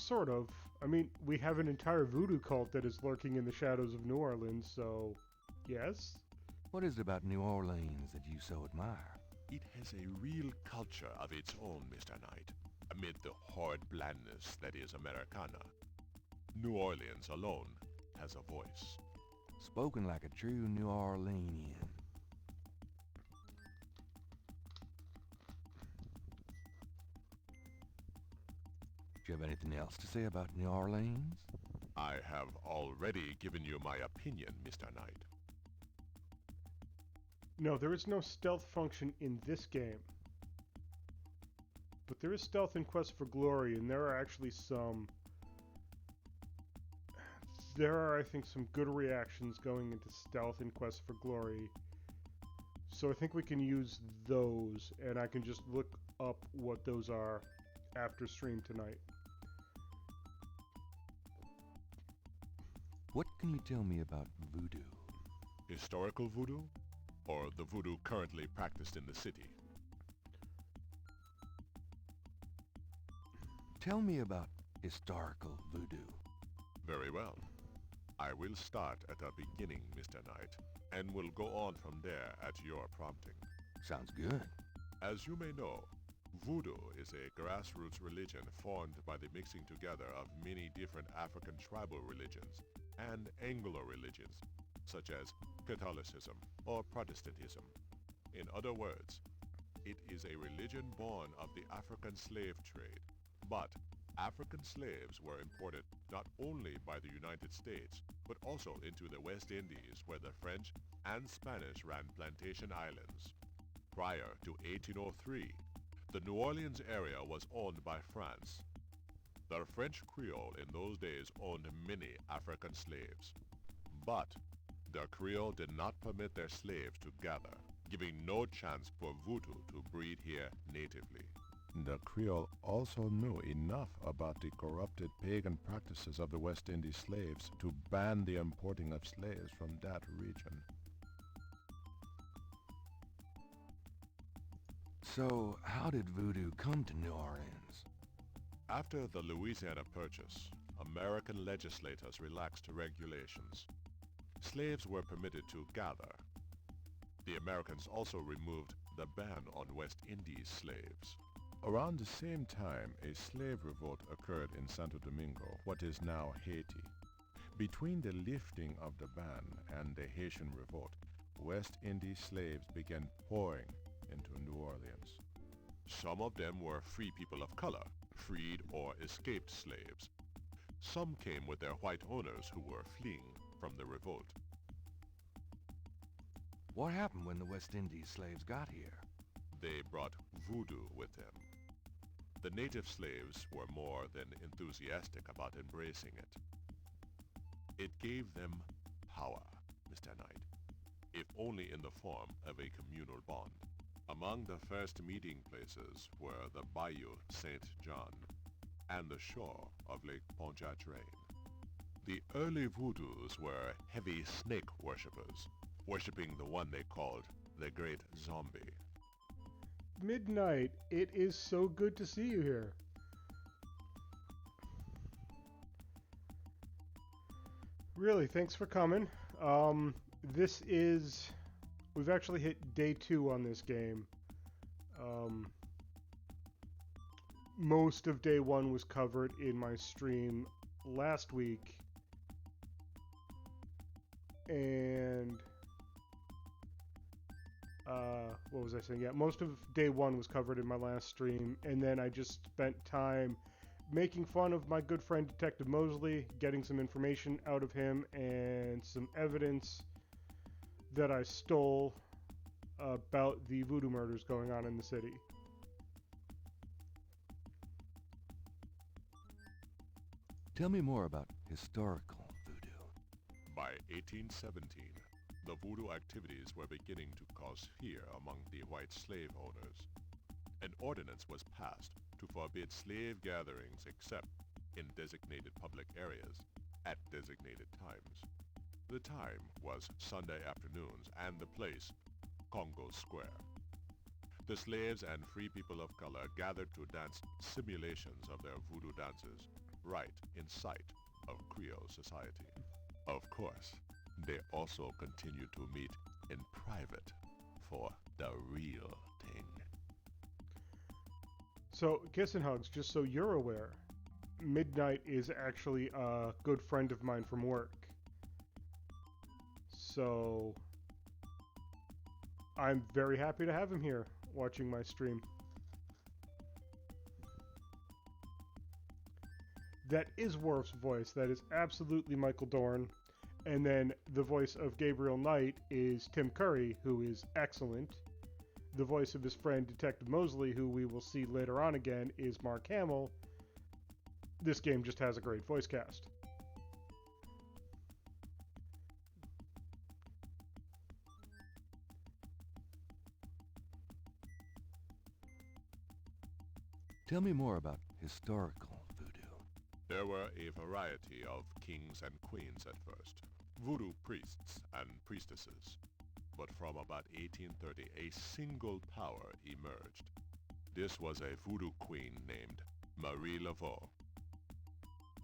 Sort of. I mean, we have an entire voodoo cult that is lurking in the shadows of New Orleans, so yes. What is it about New Orleans that you so admire? It has a real culture of its own, Mr. Knight, amid the horrid blandness that is Americana. New Orleans alone has a voice. Spoken like a true New Orleanian. Do you have anything else to say about New Orleans? I have already given you my opinion, Mr. Knight. No, there is no stealth function in this game. But there is stealth in Quest for Glory, and there are actually some... There are, I think, some good reactions going into stealth in Quest for Glory. So I think we can use those, and I can just look up what those are after stream tonight. What can you tell me about voodoo? Historical voodoo? Or the voodoo currently practiced in the city? Tell me about historical voodoo. Very well. I will start at the beginning, Mr. Knight, and will go on from there at your prompting. Sounds good. As you may know, voodoo is a grassroots religion formed by the mixing together of many different African tribal religions and Anglo religions, such as Catholicism or Protestantism. In other words, it is a religion born of the African slave trade. But African slaves were imported not only by the United States, but also into the West Indies, where the French and Spanish ran plantation islands. Prior to 1803, the New Orleans area was owned by France. The French Creole in those days owned many African slaves. But the Creole did not permit their slaves to gather, giving no chance for voodoo to breed here natively. The Creole also knew enough about the corrupted pagan practices of the West Indies slaves to ban the importing of slaves from that region. So, how did voodoo come to New Orleans? After the Louisiana Purchase, American legislators relaxed regulations. Slaves were permitted to gather. The Americans also removed the ban on West Indies slaves. Around the same time, a slave revolt occurred in Santo Domingo, what is now Haiti. Between the lifting of the ban and the Haitian revolt, West Indies slaves began pouring into New Orleans. Some of them were free people of color, freed or escaped slaves. Some came with their white owners who were fleeing from the revolt. What happened when the West Indies slaves got here? They brought voodoo with them. The native slaves were more than enthusiastic about embracing it. It gave them power, Mr. Knight, if only in the form of a communal bond. Among the first meeting places were the Bayou St. John and the shore of Lake Pontchartrain. The early voodoos were heavy snake worshippers, worshipping the one they called the Great Zombie. Midnight, it is so good to see you here. Really, thanks for coming. We've actually hit day 2 on this game. Most of day 1 was covered in my stream last week. And what was I saying? Yeah, most of day 1 was covered in my last stream, and then I just spent time making fun of my good friend Detective Mosley, getting some information out of him, and some evidence that I stole about the voodoo murders going on in the city. Tell me more about historical voodoo. By 1817, the voodoo activities were beginning to cause fear among the white slave owners. An ordinance was passed to forbid slave gatherings except in designated public areas at designated times. The time was Sunday afternoons and the place, Congo Square. The slaves and free people of color gathered to dance simulations of their voodoo dances. right in sight of Creole society. Of course, they also continue to meet in private for the real thing. So, Kiss and Hugs, just so you're aware, Midnight is actually a good friend of mine from work. So, I'm very happy to have him here watching my stream. That is Worf's voice. That is absolutely Michael Dorn. And then the voice of Gabriel Knight is Tim Curry, who is excellent. The voice of his friend Detective Mosley, who we will see later on again, is Mark Hamill. This game just has a great voice cast. Tell me more about historical voodoo. There were a variety of kings and queens at first, voodoo priests and priestesses. But from about 1830, a single power emerged. This was a voodoo queen named Marie Laveau.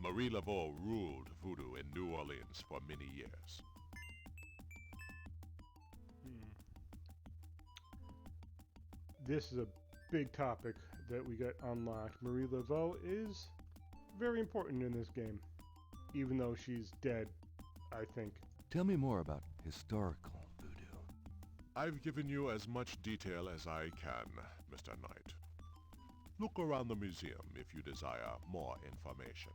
Marie Laveau ruled voodoo in New Orleans for many years. This is a big topic that we got unlocked. Marie Laveau is very important in this game, even though she's dead, I think. Tell me more about historical voodoo. I've given you as much detail as I can, Mr. Knight. Look around the museum if you desire more information.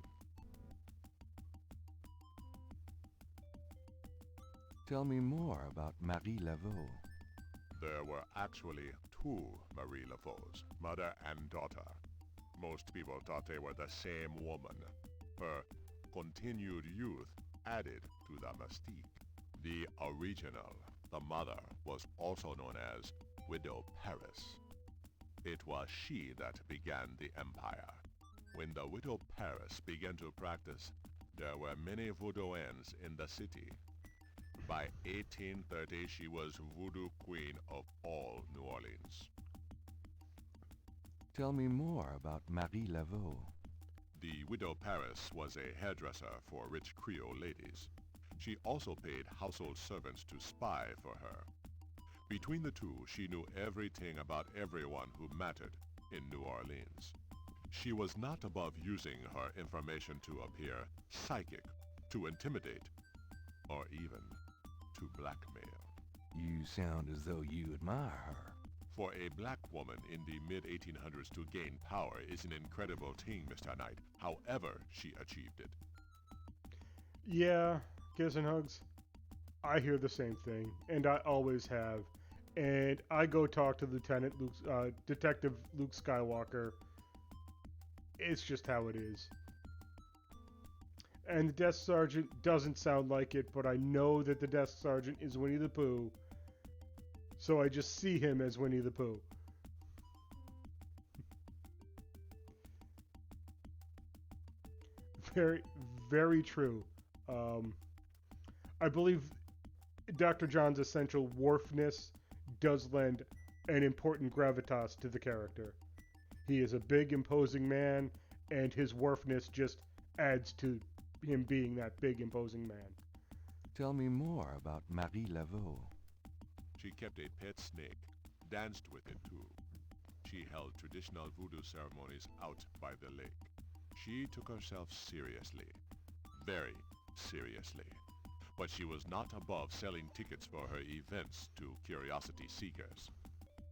Tell me more about Marie Laveau. There were actually two Marie Laveaux, mother and daughter. Most people thought they were the same woman. Her continued youth added to the mystique. The original, the mother, was also known as Widow Paris. It was she that began the empire. When the Widow Paris began to practice, there were many voodooans in the city. By 1830, she was voodoo queen of all New Orleans. Tell me more about Marie Laveau. The Widow Paris was a hairdresser for rich Creole ladies. She also paid household servants to spy for her. Between the two, she knew everything about everyone who mattered in New Orleans. She was not above using her information to appear psychic, to intimidate, or even to blackmail. You sound as though you admire her. For a black woman in the mid-1800s to gain power is an incredible thing, Mr. Knight. However, she achieved it. Yeah, Kiss and Hugs. I hear the same thing, and I always have. And I go talk to Detective Luke Skywalker. It's just how it is. And the desk sergeant doesn't sound like it, but I know that the desk sergeant is Winnie the Pooh. So I just see him as Winnie the Pooh. Very, very true. I believe Dr. John's essential Worfness does lend an important gravitas to the character. He is a big, imposing man, and his Worfness just adds to him being that big, imposing man. Tell me more about Marie Laveau. She kept a pet snake, danced with it too. She held traditional voodoo ceremonies out by the lake. She took herself seriously, very seriously. But she was not above selling tickets for her events to curiosity seekers.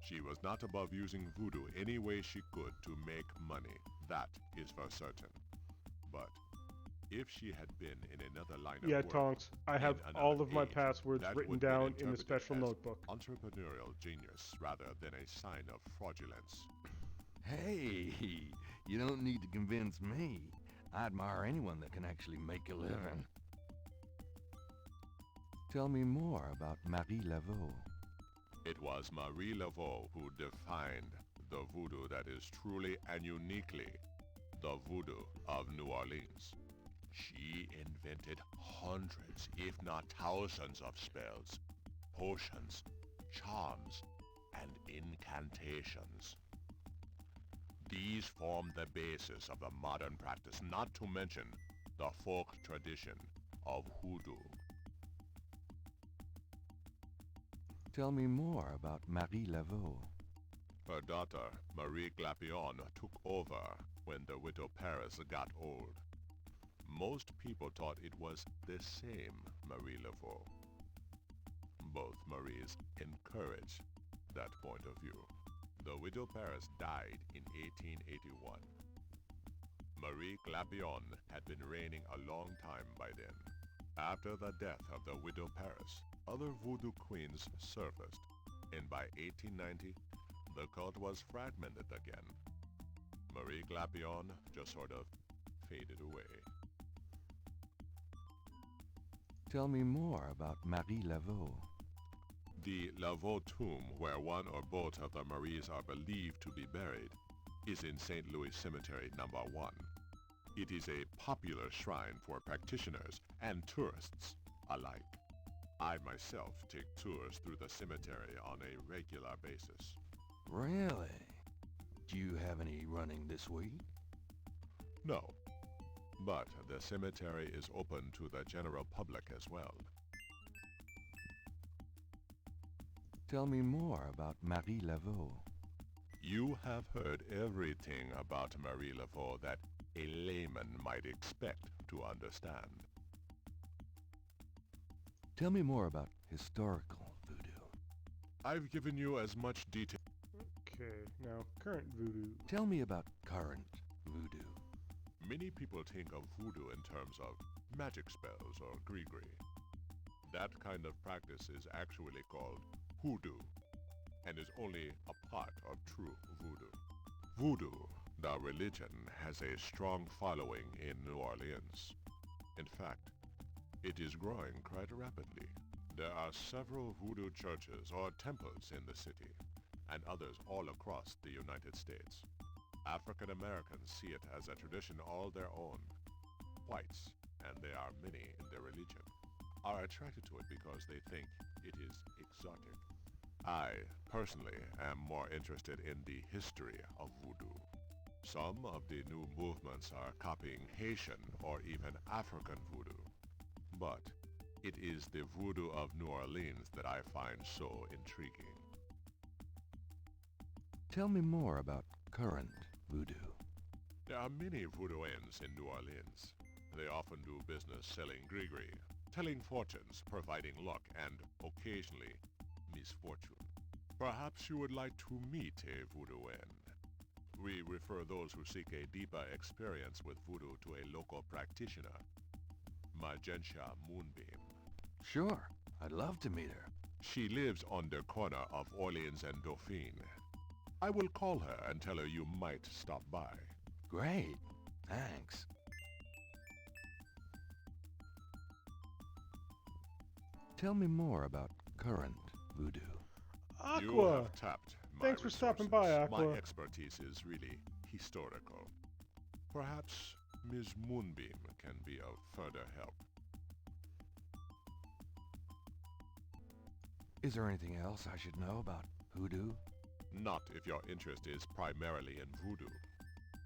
She was not above using voodoo any way she could to make money. That is for certain. But if she had been in another line of work... Yeah, Tonks, I have all of my passwords written down in the special notebook. Entrepreneurial genius rather than a sign of fraudulence. Hey, you don't need to convince me. I admire anyone that can actually make a living. Tell me more about Marie Laveau. It was Marie Laveau who defined the voodoo that is truly and uniquely the voodoo of New Orleans. She invented hundreds, if not thousands of spells, potions, charms, and incantations. These form the basis of the modern practice, not to mention the folk tradition of hoodoo. Tell me more about Marie Laveau. Her daughter, Marie Glapion, took over when the widow Paris got old. Most people thought it was the same Marie Laveau. Both Maries encouraged that point of view. The widow Paris died in 1881. Marie Glapion had been reigning a long time by then. After the death of the widow Paris, other voodoo queens surfaced, and by 1890, the cult was fragmented again. Marie Glapion just sort of faded away. Tell me more about Marie Laveau. The Laveau tomb, where one or both of the Maries are believed to be buried, is in St. Louis Cemetery number 1. It is a popular shrine for practitioners and tourists alike. I myself take tours through the cemetery on a regular basis. Really? Do you have any running this week? No, but the cemetery is open to the general public as well. Tell me more about Marie Laveau. You have heard everything about Marie Laveau that a layman might expect to understand. Tell me more about historical voodoo. I've given you as much detail. Okay, now current voodoo. Tell me about current voodoo. Many people think of voodoo in terms of magic spells or gree-gree. That kind of practice is actually called hoodoo, and is only a part of true voodoo. Voodoo, the religion, has a strong following in New Orleans. In fact, it is growing quite rapidly. There are several voodoo churches or temples in the city, and others all across the United States. African Americans see it as a tradition all their own. Whites, and there are many in their religion, are attracted to it because they think it is exotic. I, personally, am more interested in the history of voodoo. Some of the new movements are copying Haitian or even African voodoo. But it is the voodoo of New Orleans that I find so intriguing. Tell me more about current voodoo. There are many voodooians in New Orleans. They often do business selling gree-gree, telling fortunes, providing luck, and occasionally misfortune. Perhaps you would like to meet a voodooan. We refer those who seek a deeper experience with voodoo to a local practitioner, Magentia Moonbeam. Sure, I'd love to meet her. She lives on the corner of Orleans and Dauphine. I will call her and tell her you might stop by. Great, thanks. Tell me more about current voodoo. You Aqua! have tapped my Thanks for stopping by, resources. Aqua. My expertise is really historical. Perhaps Ms. Moonbeam can be of further help. Is there anything else I should know about hoodoo? Not if your interest is primarily in voodoo.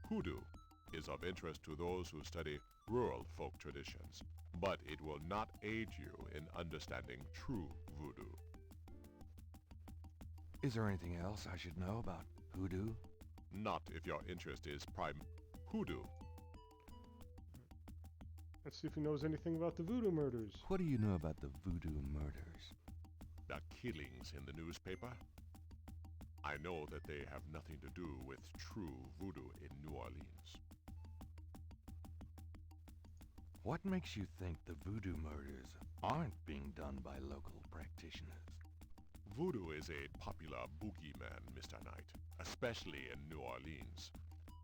Hoodoo is of interest to those who study rural folk traditions, but it will not aid you in understanding true voodoo. Is there anything else I should know about hoodoo? Not if your interest is hoodoo. Let's see if he knows anything about the voodoo murders. What do you know about the voodoo murders? The killings in the newspaper? I know that they have nothing to do with true voodoo in New Orleans. What makes you think the voodoo murders aren't being done by local practitioners? Voodoo is a popular boogeyman, Mr. Knight, especially in New Orleans.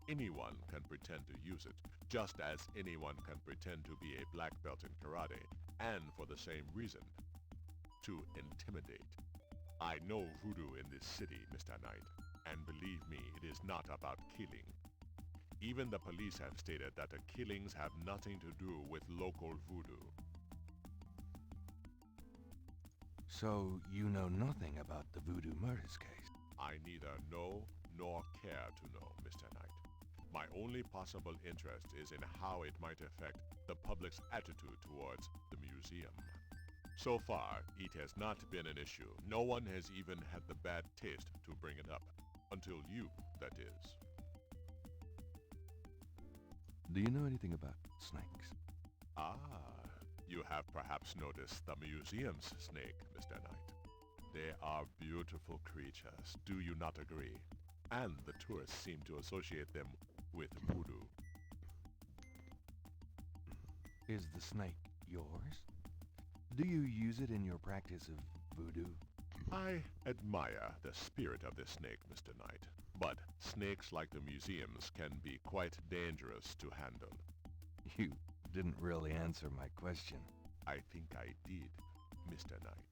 Anyone can pretend to use it, just as anyone can pretend to be a black belt in karate, and for the same reason, to intimidate. I know voodoo in this city, Mr. Knight, and believe me, it is not about killing. Even the police have stated that the killings have nothing to do with local voodoo. So you know nothing about the voodoo murders case? I neither know nor care to know, Mr. Knight. My only possible interest is in how it might affect the public's attitude towards the museum. So far, it has not been an issue. No one has even had the bad taste to bring it up. Until you, that is. Do you know anything about snakes? Ah, you have perhaps noticed the museum's snake, Mr. Knight. They are beautiful creatures, do you not agree? And the tourists seem to associate them with voodoo. Is the snake yours? Do you use it in your practice of voodoo? I admire the spirit of this snake, Mr. Knight, but snakes like the museum's can be quite dangerous to handle. You didn't really answer my question. I think I did, Mr. Knight.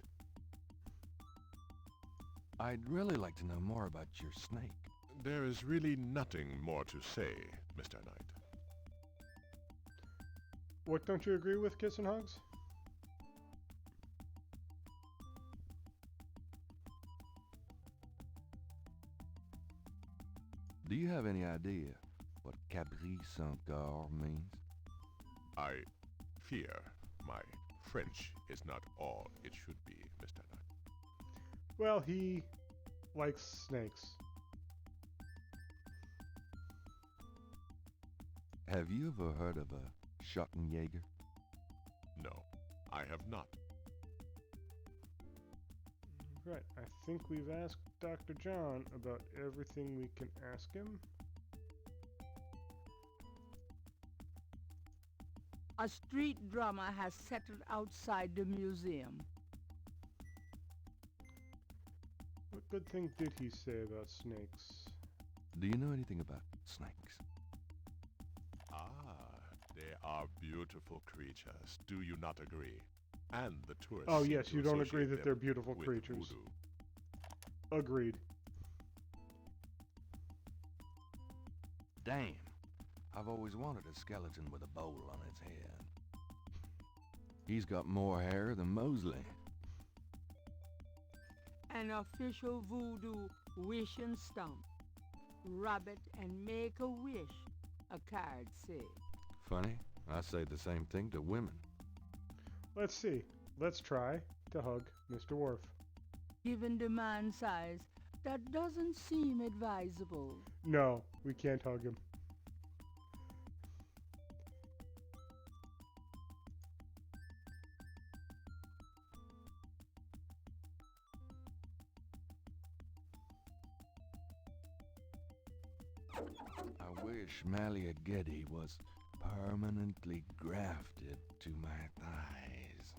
I'd really like to know more about your snake. There is really nothing more to say, Mr. Knight. What don't you agree with, Kiss and Hugs? Do you have any idea what Cabri Saint-Gar means? I fear my French is not all it should be, Mr. Knight. Well, he likes snakes. Have you ever heard of a Schottenjäger? No, I have not. Right, I think we've asked Dr. John about everything we can ask him. A street drummer has settled outside the museum. What good thing did he say about snakes? Do you know anything about snakes? They are beautiful creatures, do you not agree? And the tourists Oh seem yes, to you don't agree associate that them they're beautiful with creatures. voodoo. Agreed. Damn. I've always wanted a skeleton with a bowl on its head. He's got more hair than Mosley. An official voodoo wish and stump. Rub it and make a wish, a card said. Funny, I say the same thing to women. Let's see. Let's try to hug Mr. Worf. Given the man's size, that doesn't seem advisable. No, we can't hug him. I wish Malia Getty was permanently grafted to my thighs.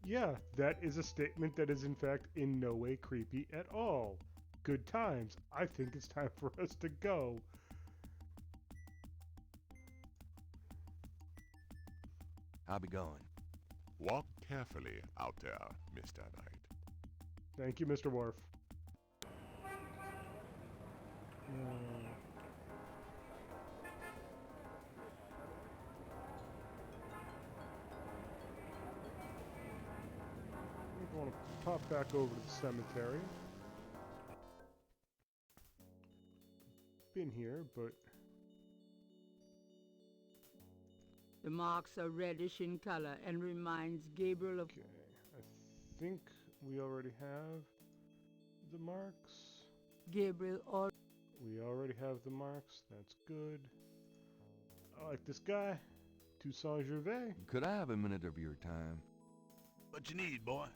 Yeah, that is a statement that is in fact in no way creepy at all. Good times. I think it's time for us to go. I'll be going. Walk carefully out there, Mr. Knight. Thank you, Mr. Worf. We're going to pop back over to the cemetery. Been here, but The marks are reddish in color and reminds Gabriel of... okay. I think we already have the marks. Gabriel all... We already have the marks. That's good. I like this guy. Toussaint Gervais. Could I have a minute of your time? What you need, boy?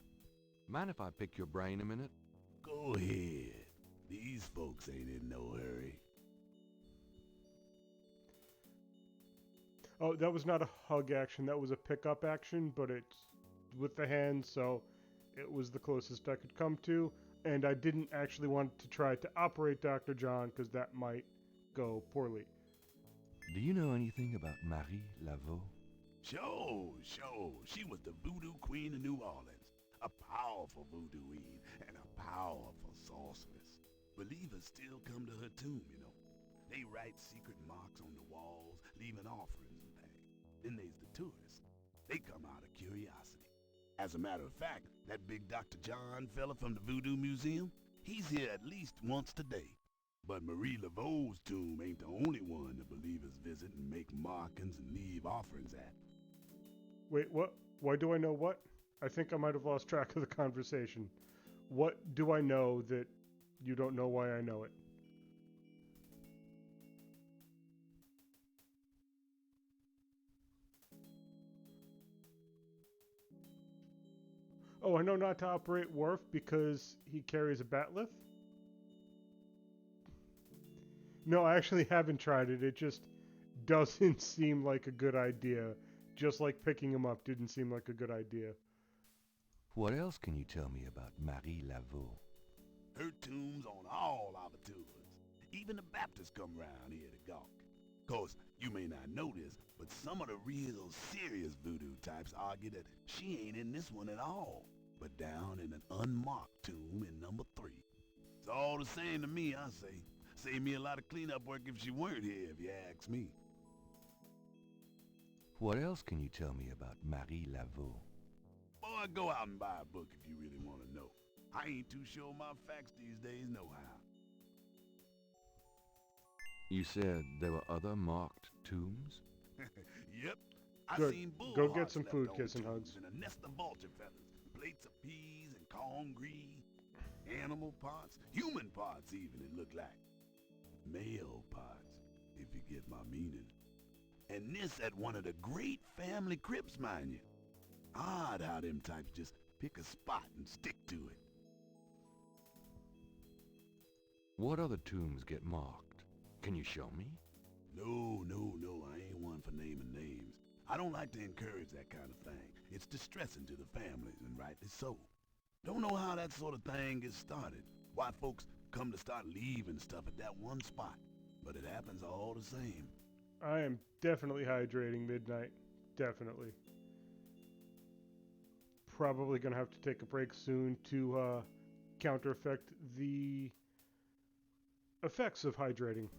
Mind if I pick your brain a minute? Go ahead. These folks ain't in no hurry. Oh, that was not a hug action. That was a pickup action, but it's with the hand, so it was the closest I could come to. And I didn't actually want to try to operate Dr. John, because that might go poorly. Do you know anything about Marie Laveau? Sure. She was the voodoo queen of New Orleans. A powerful voodooine and a powerful sorceress. Believers still come to her tomb, you know. They write secret marks on the walls, leaving offerings and things. Then there's the tourists. They come out of curiosity. As a matter of fact, that big Dr. John fella from the Voodoo Museum, he's here at least once a day. But Marie Laveau's tomb ain't the only one the believers visit and make markings and leave offerings at. Wait, what? Why do I know what? I think I might have lost track of the conversation. What do I know that you don't know why I know it? Oh, I know not to operate Worf because he carries a batleth? No, I actually haven't tried it. It just doesn't seem like a good idea. Just like picking him up didn't seem like a good idea. What else can you tell me about Marie Laveau? Her tomb's on all our tours. Even the Baptists come round here to gawk. Course, you may not know this, but some of the real serious voodoo types argue that she ain't in this one at all, but down in an unmarked tomb in number 3. It's all the same to me, I say. Save me a lot of cleanup work if she weren't here, if you ask me. What else can you tell me about Marie Laveau? Boy, go out and buy a book if you really want to know. I ain't too sure my facts these days nohow. You said there were other marked tombs? Yep. I Good. seen bull Go get hearts some left food, on Kiss and tombs Hugs. and a nest of vulture feathers, plates of peas and corn grease, animal parts, human parts even, it looked like. Male parts, if you get my meaning. And this at one of the great family crypts, mind you. Odd how them types just pick a spot and stick to it. What other tombs get marked? Can you show me? No, I ain't one for naming names. I don't like to encourage that kind of thing. It's distressing to the families, and rightly so. Don't know how that sort of thing gets started. Why folks come to start leaving stuff at that one spot. But it happens all the same. I am definitely hydrating midnight. Definitely. Probably gonna have to take a break soon to counter-effect the effects of hydrating.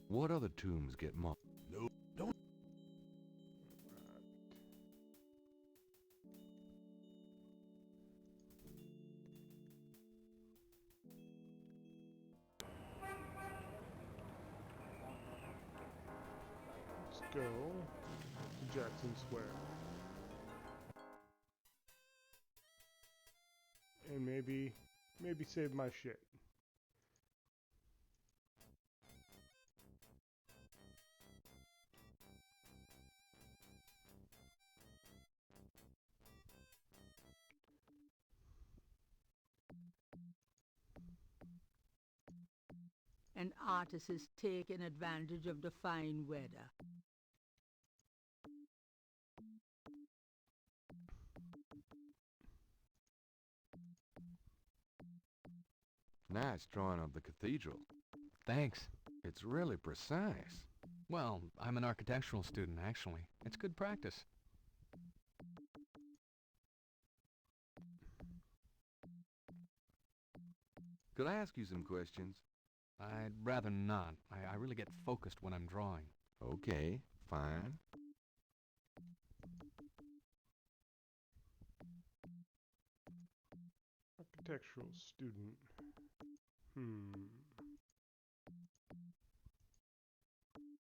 What other tombs get marked? No, don't. Let's go to Jackson Square. And maybe save my shit. An artist is taking advantage of the fine weather. Nice drawing of the cathedral. Thanks. It's really precise. Well, I'm an architectural student, actually. It's good practice. Could I ask you some questions? I'd rather not. I really get focused when I'm drawing. Okay, fine. Architectural student.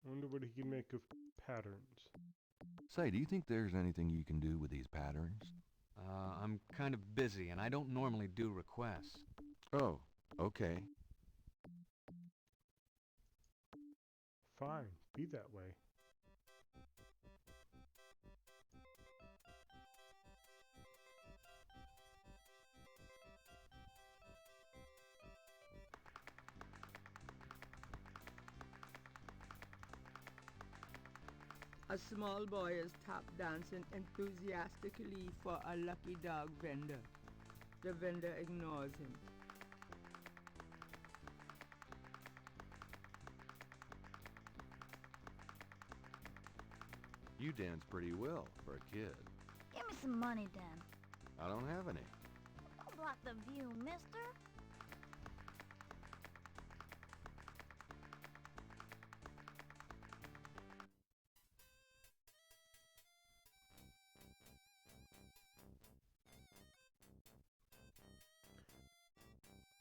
Wonder what he can make of patterns. Say, do you think there's anything you can do with these patterns? I'm kind of busy, and I don't normally do requests. Oh, okay. Fine, be that way. A small boy is tap dancing enthusiastically for a lucky dog vendor. The vendor ignores him. You dance pretty well for a kid. Give me some money, then. I don't have any. Don't block the view, mister.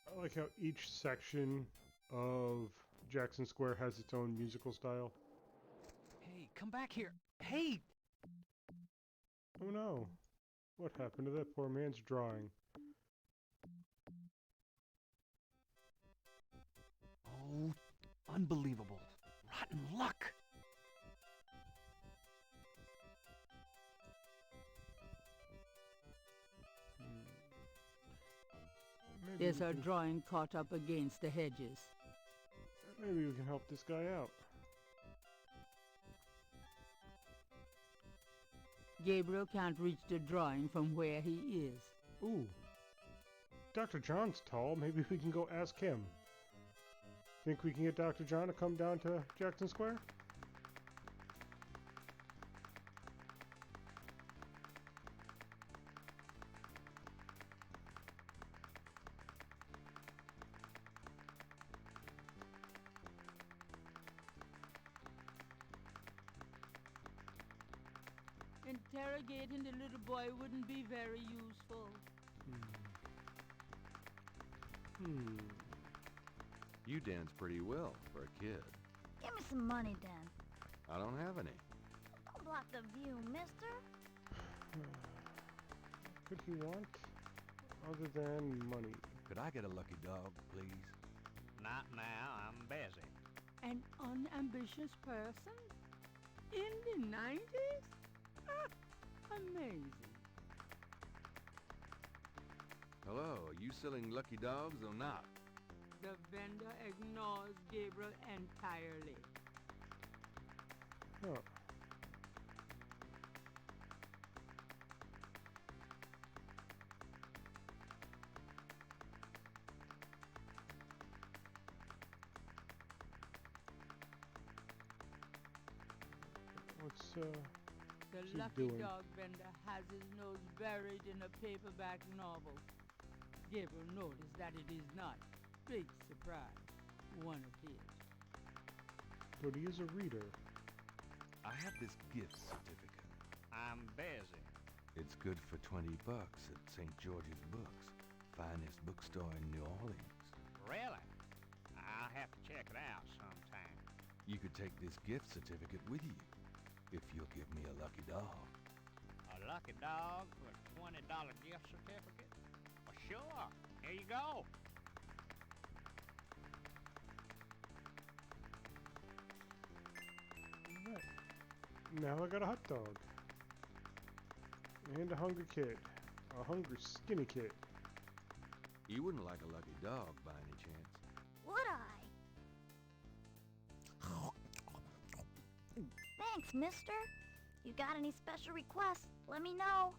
I like how each section of Jackson Square has its own musical style. Hey, come back here. Hey! Oh no. What happened to that poor man's drawing? Oh, unbelievable. Rotten luck. Maybe There's we our can- drawing caught up against the hedges. Maybe we can help this guy out. Gabriel can't reach the drawing from where he is. Ooh. Dr. John's tall. Maybe we can go ask him. Think we can get Dr. John to come down to Jackson Square? Interrogating the little boy wouldn't be very useful. You dance pretty well for a kid. Give me some money, then. I don't have any. Don't block the view, mister. What could he want other than money? Could I get a lucky dog, please? Not now, I'm busy. An unambitious person? In the 90s? Amazing. Hello, are you selling lucky dogs or not? The vendor ignores Gabriel entirely. Oh. What's The he lucky doing? dog vendor has his nose buried in a paperback novel. Gabriel noticed that it is not. Big surprise. One of his. But he is a reader. I have this gift certificate. I'm busy. It's good for $20 at St. George's Books, finest bookstore in New Orleans. Really? I'll have to check it out sometime. You could take this gift certificate with you, if you'll give me a lucky dog. A lucky dog for a $20 gift certificate? Well, sure. Here you go. Right. Now I got a hot dog. And a hungry kid. A hungry, skinny kid. You wouldn't like a lucky dog by any chance. Would I? Thanks, mister. You got any special requests? Let me know.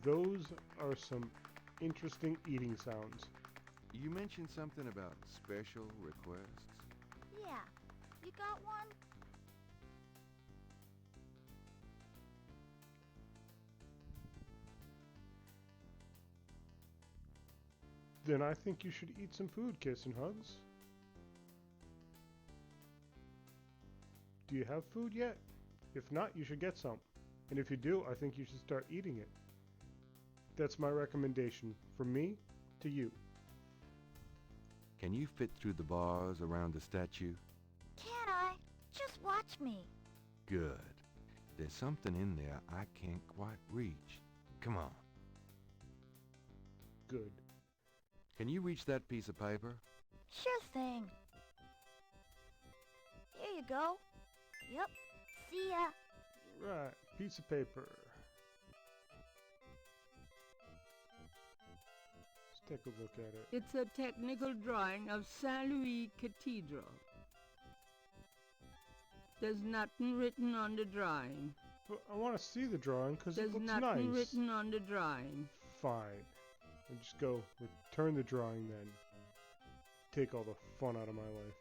Those are some interesting eating sounds. You mentioned something about special requests. Yeah. You got one? Then I think you should eat some food, Kiss and Hugs. Do you have food yet? If not, you should get some. And if you do, I think you should start eating it. That's my recommendation, from me to you. Can you fit through the bars around the statue? Can I? Just watch me. Good. There's something in there I can't quite reach. Come on. Good. Can you reach that piece of paper? Sure thing. Here you go. Yep. See ya. Right, piece of paper. Let's take a look at it. It's a technical drawing of Saint Louis Cathedral. There's nothing written on the drawing. But I want to see the drawing because it There's looks nothing nice. written on the drawing. Fine. I'll just go return the drawing then. Take all the fun out of my life.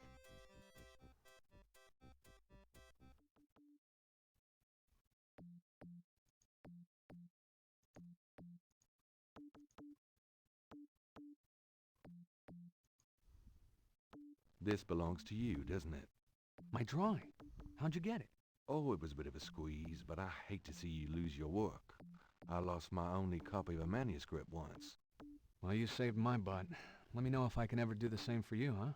This belongs to you, doesn't it? My drawing. How'd you get it? Oh, it was a bit of a squeeze, but I hate to see you lose your work. I lost my only copy of a manuscript once. Well, you saved my butt. Let me know if I can ever do the same for you, huh?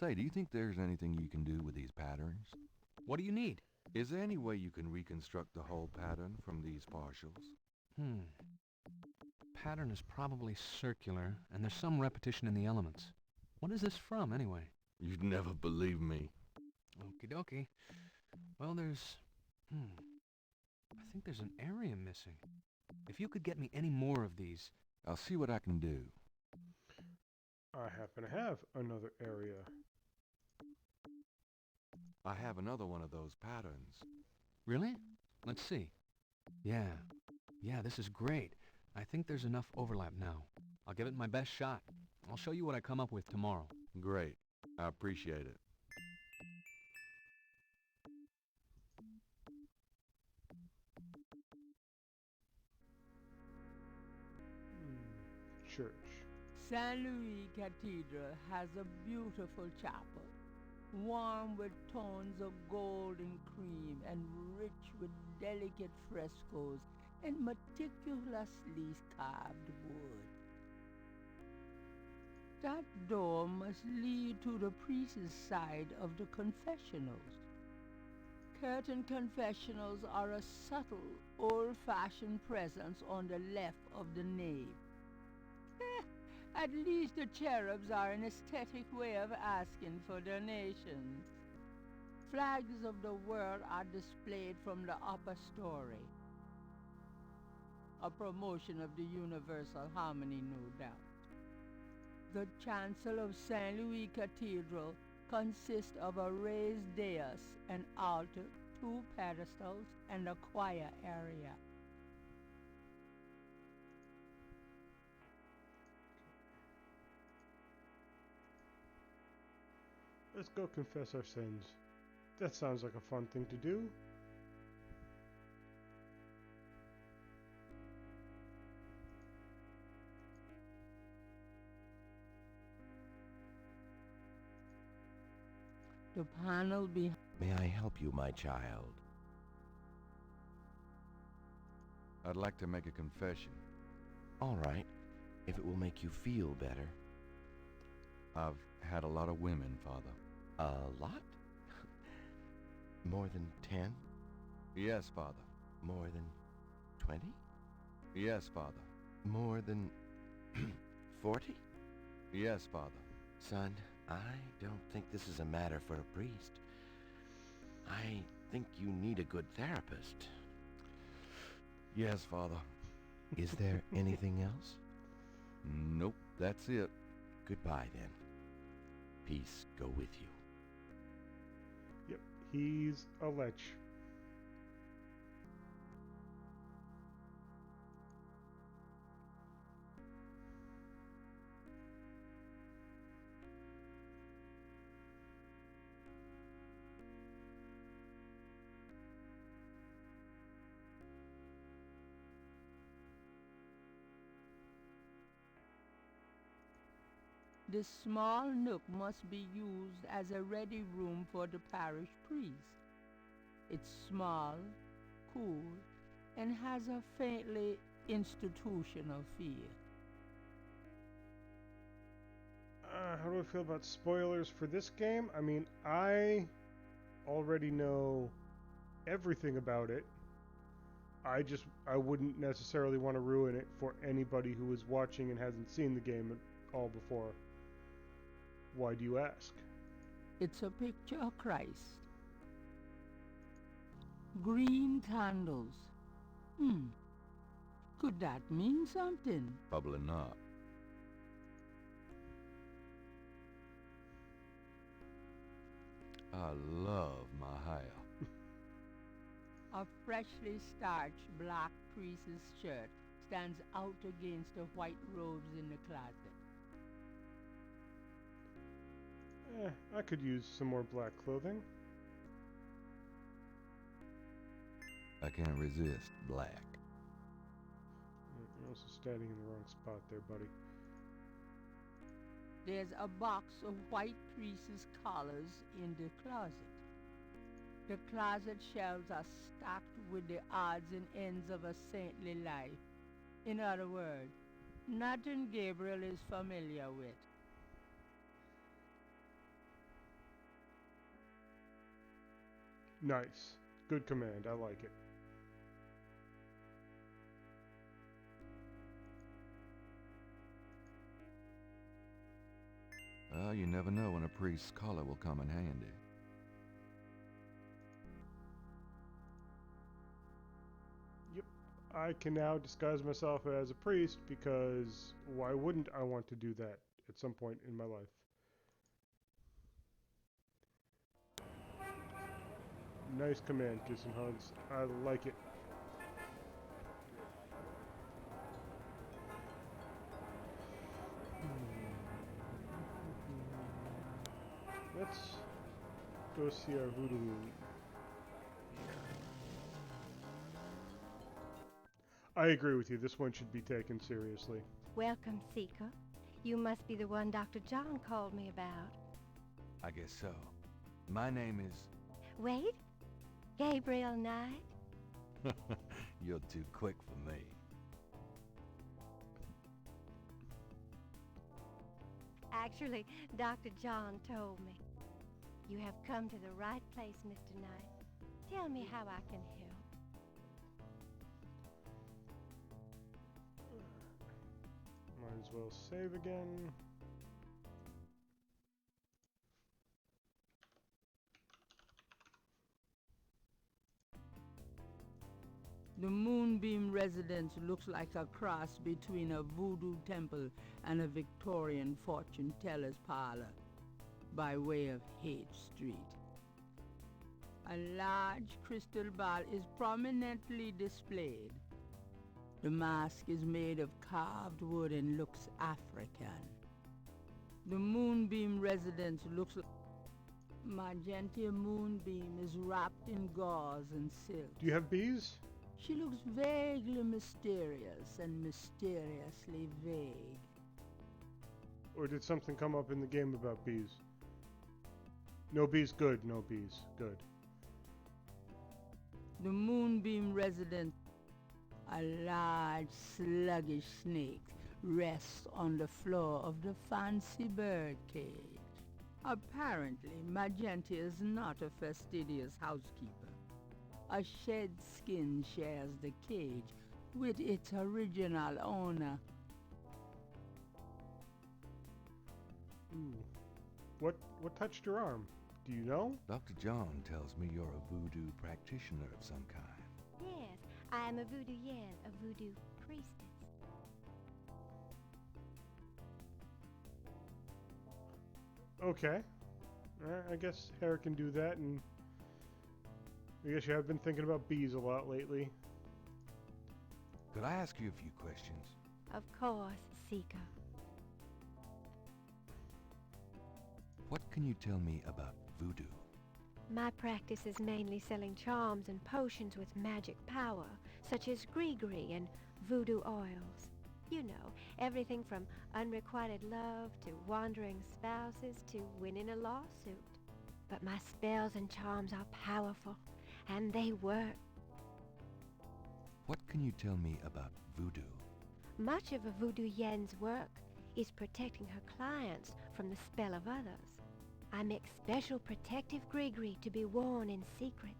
Say, do you think there's anything you can do with these patterns? What do you need? Is there any way you can reconstruct the whole pattern from these partials? Pattern is probably circular, and there's some repetition in the elements. What is this from, anyway? You'd never believe me. Okie dokie. Well, there's... I think there's an area missing. If you could get me any more of these... I'll see what I can do. I happen to have another area. I have another one of those patterns. Really? Let's see. Yeah, this is great. I think there's enough overlap now. I'll give it my best shot. I'll show you what I come up with tomorrow. Great. I appreciate it. Church. St. Louis Cathedral has a beautiful chapel, warm with tones of gold and cream and rich with delicate frescoes and meticulously carved wood. That door must lead to the priest's side of the confessionals. Curtain confessionals are a subtle, old-fashioned presence on the left of the nave. At least the cherubs are an aesthetic way of asking for donations. Flags of the world are displayed from the upper story. A promotion of the universal harmony, no doubt. The chancel of St. Louis Cathedral consists of a raised dais, an altar, 2 pedestals, and a choir area. Let's go confess our sins. That sounds like a fun thing to do. The panel behind... May I help you, my child? I'd like to make a confession. All right, if it will make you feel better. I've had a lot of women, Father. A lot? More than 10? Yes, Father. More than 20? Yes, Father. More than 40? Yes, Father. Son, I don't think this is a matter for a priest. I think you need a good therapist. Yes, Father. Is there anything else? Nope, that's it. Goodbye, then. Peace go with you. Yep, he's a lech. This small nook must be used as a ready room for the parish priest. It's small, cool, and has a faintly institutional feel. How do I feel about spoilers for this game? I mean, I already know everything about it. I wouldn't necessarily want to ruin it for anybody who is watching and hasn't seen the game at all before. Why do you ask? It's a picture of Christ. Green candles. Could that mean something? Probably not. I love my hair. A freshly starched black priest's shirt stands out against the white robes in the closet. I could use some more black clothing. I can't resist black. You're also standing in the wrong spot there, buddy. There's a box of white priest's collars in the closet. The closet shelves are stacked with the odds and ends of a saintly life. In other words, nothing Gabriel is familiar with. Nice. Good command. I like it. Well, you never know when a priest's collar will come in handy. Yep. I can now disguise myself as a priest because why wouldn't I want to do that at some point in my life? Nice command, Kissing Hugs. I like it. Let's go see our voodoo moon. I agree with you. This one should be taken seriously. Welcome, Seeker. You must be the one Dr. John called me about. I guess so. My name is... Wait? Gabriel Knight? You're too quick for me. Actually, Dr. John told me. You have come to the right place, Mr. Knight. Tell me how I can help. Might as well save again. The Moonbeam residence looks like a cross between a voodoo temple and a Victorian fortune teller's parlor by way of Haight Street. A large crystal ball is prominently displayed. The mask is made of carved wood and looks African. The Moonbeam residence looks like... Magenta Moonbeam is wrapped in gauze and silk. Do you have bees? She looks vaguely mysterious and mysteriously vague. Or did something come up in the game about bees? No bees, good. No bees, good. The Moonbeam resident, a large sluggish snake, rests on the floor of the fancy bird cage. Apparently, Magenta is not a fastidious housekeeper. A shed skin shares the cage with its original owner. Ooh. What touched your arm? Do you know? Dr. John tells me you're a voodoo practitioner of some kind. Yes, I am a voodoo yen, a voodoo priestess. Okay. I guess Hera can do that, and I guess you have been thinking about bees a lot lately. Could I ask you a few questions? Of course, Seeker. What can you tell me about voodoo? My practice is mainly selling charms and potions with magic power, such as gree-gree and voodoo oils. You know, everything from unrequited love to wandering spouses to winning a lawsuit. But my spells and charms are powerful, and they work. What can you tell me about voodoo? Much of a voodoo yen's work is protecting her clients from the spell of others. I make special protective gree-gree to be worn in secret.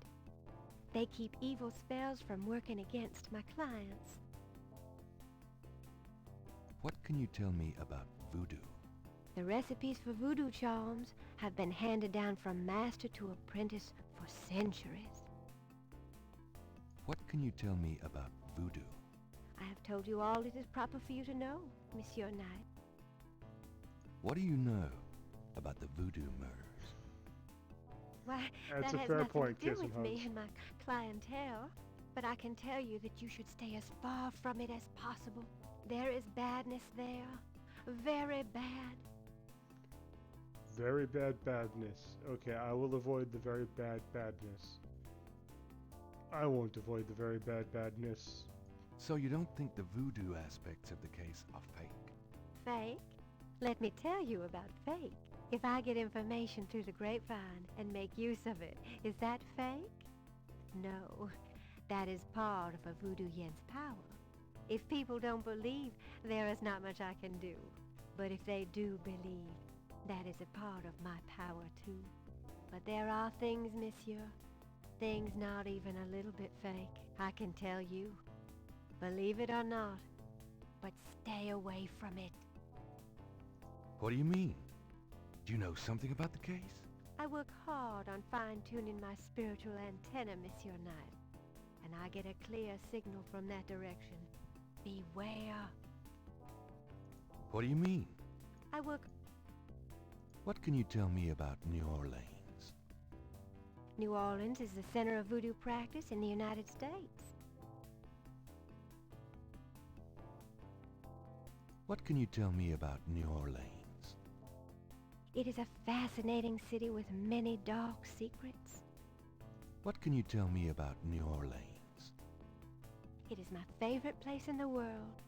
They keep evil spells from working against my clients. What can you tell me about voodoo? The recipes for voodoo charms have been handed down from master to apprentice for centuries. What can you tell me about voodoo? I have told you all it is proper for you to know, Monsieur Knight. What do you know about the voodoo murders? Why, That's that a has fair nothing point, to do Kissing with me Hugs. and my clientele. But I can tell you that you should stay as far from it as possible. There is badness there. Very bad. Very bad badness. Okay, I will avoid the very bad badness. I won't avoid the very bad badness. So you don't think the voodoo aspects of the case are fake? Fake? Let me tell you about fake. If I get information through the grapevine and make use of it, is that fake? No. That is part of a voodoo yen's power. If people don't believe, there is not much I can do. But if they do believe, that is a part of my power too. But there are things, monsieur, thing's not even a little bit fake, I can tell you. Believe it or not, but stay away from it. What do you mean? Do you know something about the case? I work hard on fine-tuning my spiritual antenna, Monsieur Knight, and I get a clear signal from that direction. Beware. What do you mean? I work... What can you tell me about New Orleans? New Orleans is the center of voodoo practice in the United States. What can you tell me about New Orleans? It is a fascinating city with many dark secrets. What can you tell me about New Orleans? It is my favorite place in the world.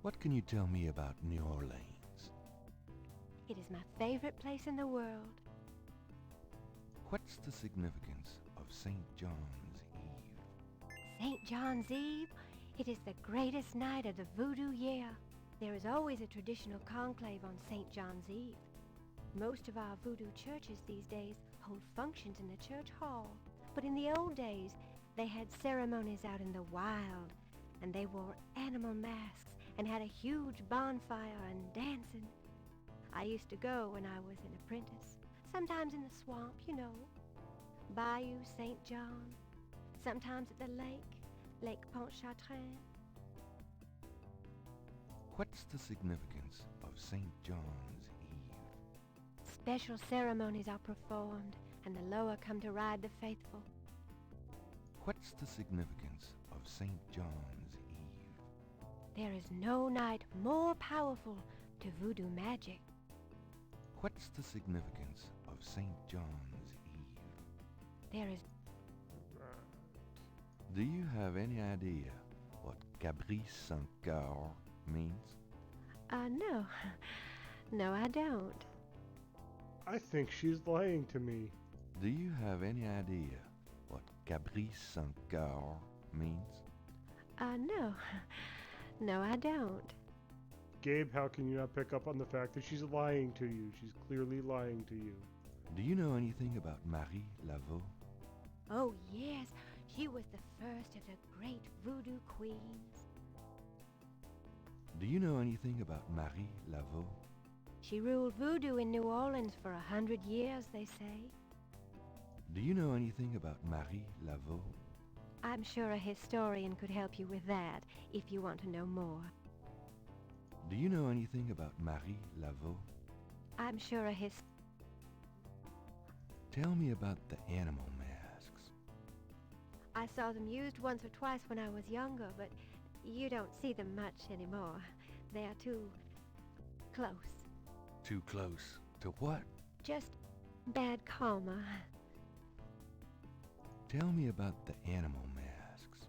What can you tell me about New Orleans? It is my favorite place in the world. What's the significance of St. John's Eve? St. John's Eve? It is the greatest night of the voodoo year. There is always a traditional conclave on St. John's Eve. Most of our voodoo churches these days hold functions in the church hall. But in the old days, they had ceremonies out in the wild, and they wore animal masks and had a huge bonfire and dancing. I used to go when I was an apprentice, sometimes in the swamp, you know, Bayou St. John, sometimes at the Lake Pontchartrain. What's the significance of St. John's Eve? Special ceremonies are performed, and the lower come to ride the faithful. What's the significance of St. John's Eve? There is no night more powerful to voodoo magic. What's the significance of St. John's Eve? There is... Do you have any idea what Gabriel Knight means? No. No, I don't. I think she's lying to me. Do you have any idea what Gabriel Knight means? No. No, I don't. Gabe, how can you not pick up on the fact that she's lying to you? She's clearly lying to you. Do you know anything about Marie Laveau? Oh, yes. She was the first of the great voodoo queens. Do you know anything about Marie Laveau? She ruled voodoo in New Orleans for 100 years, they say. Do you know anything about Marie Laveau? I'm sure a historian could help you with that, if you want to know more. Do you know anything about Marie Laveau? I'm sure Tell me about the animal masks. I saw them used once or twice when I was younger, but you don't see them much anymore. They are too close. Too close to what? Just bad karma. Tell me about the animal masks.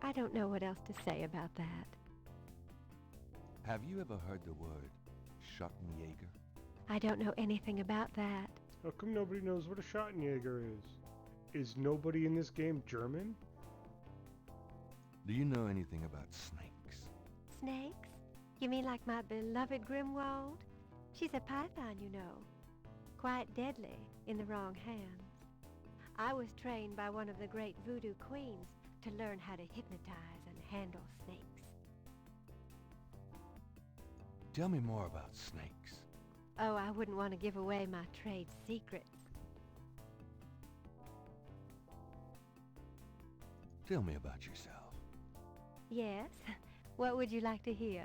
I don't know what else to say about that. Have you ever heard the word Schottenjäger? I don't know anything about that. How come nobody knows what a Schottenjäger is? Is nobody in this game German? Do you know anything about snakes? Snakes? You mean like my beloved Grimwald? She's a python, you know. Quite deadly in the wrong hands. I was trained by one of the great voodoo queens to learn how to hypnotize and handle snakes. Tell me more about snakes. Oh, I wouldn't want to give away my trade secrets. Tell me about yourself. Yes? What would you like to hear?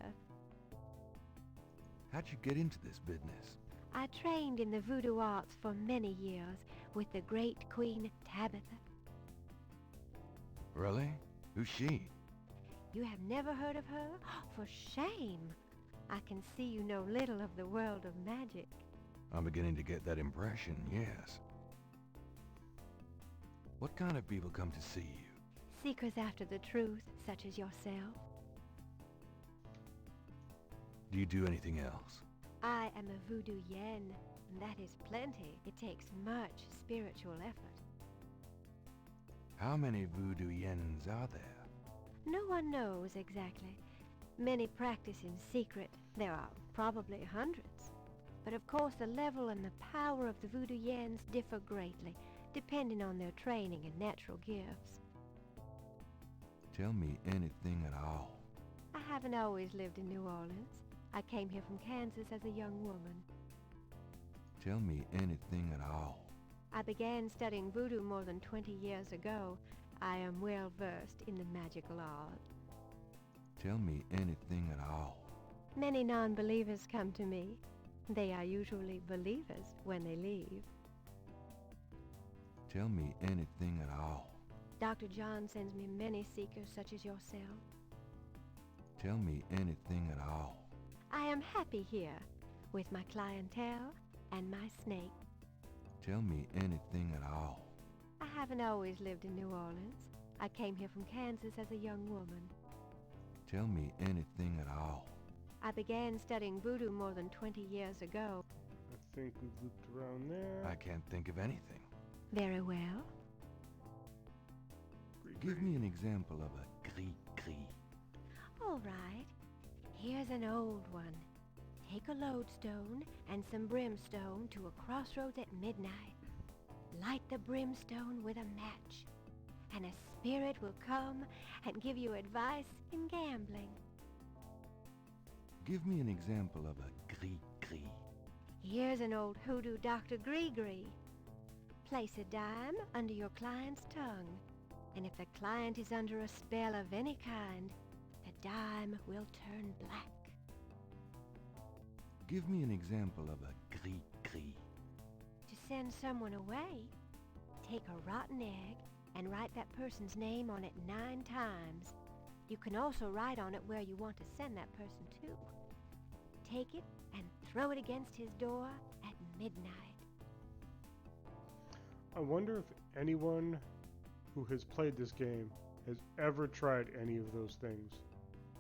How'd you get into this business? I trained in the voodoo arts for many years with the great Queen Tabitha. Really? Who's she? You have never heard of her? For shame! I can see you know little of the world of magic. I'm beginning to get that impression, yes. What kind of people come to see you? Seekers after the truth, such as yourself. Do you do anything else? I am a voodoo yen, and that is plenty. It takes much spiritual effort. How many voodoo yens are there? No one knows exactly. Many practice in secret. There are probably hundreds. But of course the level and the power of the voodoo yens differ greatly, depending on their training and natural gifts. Tell me anything at all. I haven't always lived in New Orleans. I came here from Kansas as a young woman. Tell me anything at all. I began studying voodoo more than 20 years ago. I am well versed in the magical art. Tell me anything at all. Many non-believers come to me. They are usually believers when they leave. Tell me anything at all. Dr. John sends me many seekers such as yourself. Tell me anything at all. I am happy here with my clientele and my snake. Tell me anything at all. I haven't always lived in New Orleans. I came here from Kansas as a young woman. Tell me anything at all. I began studying voodoo more than 20 years ago. I think we've looped around there. I can't think of anything. Very well. Give me an example of a gris-gris. All right. Here's an old one. Take a lodestone and some brimstone to a crossroads at midnight. Light the brimstone with a match, and a spirit will come and give you advice in gambling. Give me an example of a gris-gris. Here's an old hoodoo Dr. Gree-Gree. Place a dime under your client's tongue, and if the client is under a spell of any kind, the dime will turn black. Give me an example of a gris-gris. To send someone away, take a rotten egg and write that person's name on it 9 times. You can also write on it where you want to send that person to. Take it and throw it against his door at midnight. I wonder if anyone who has played this game has ever tried any of those things,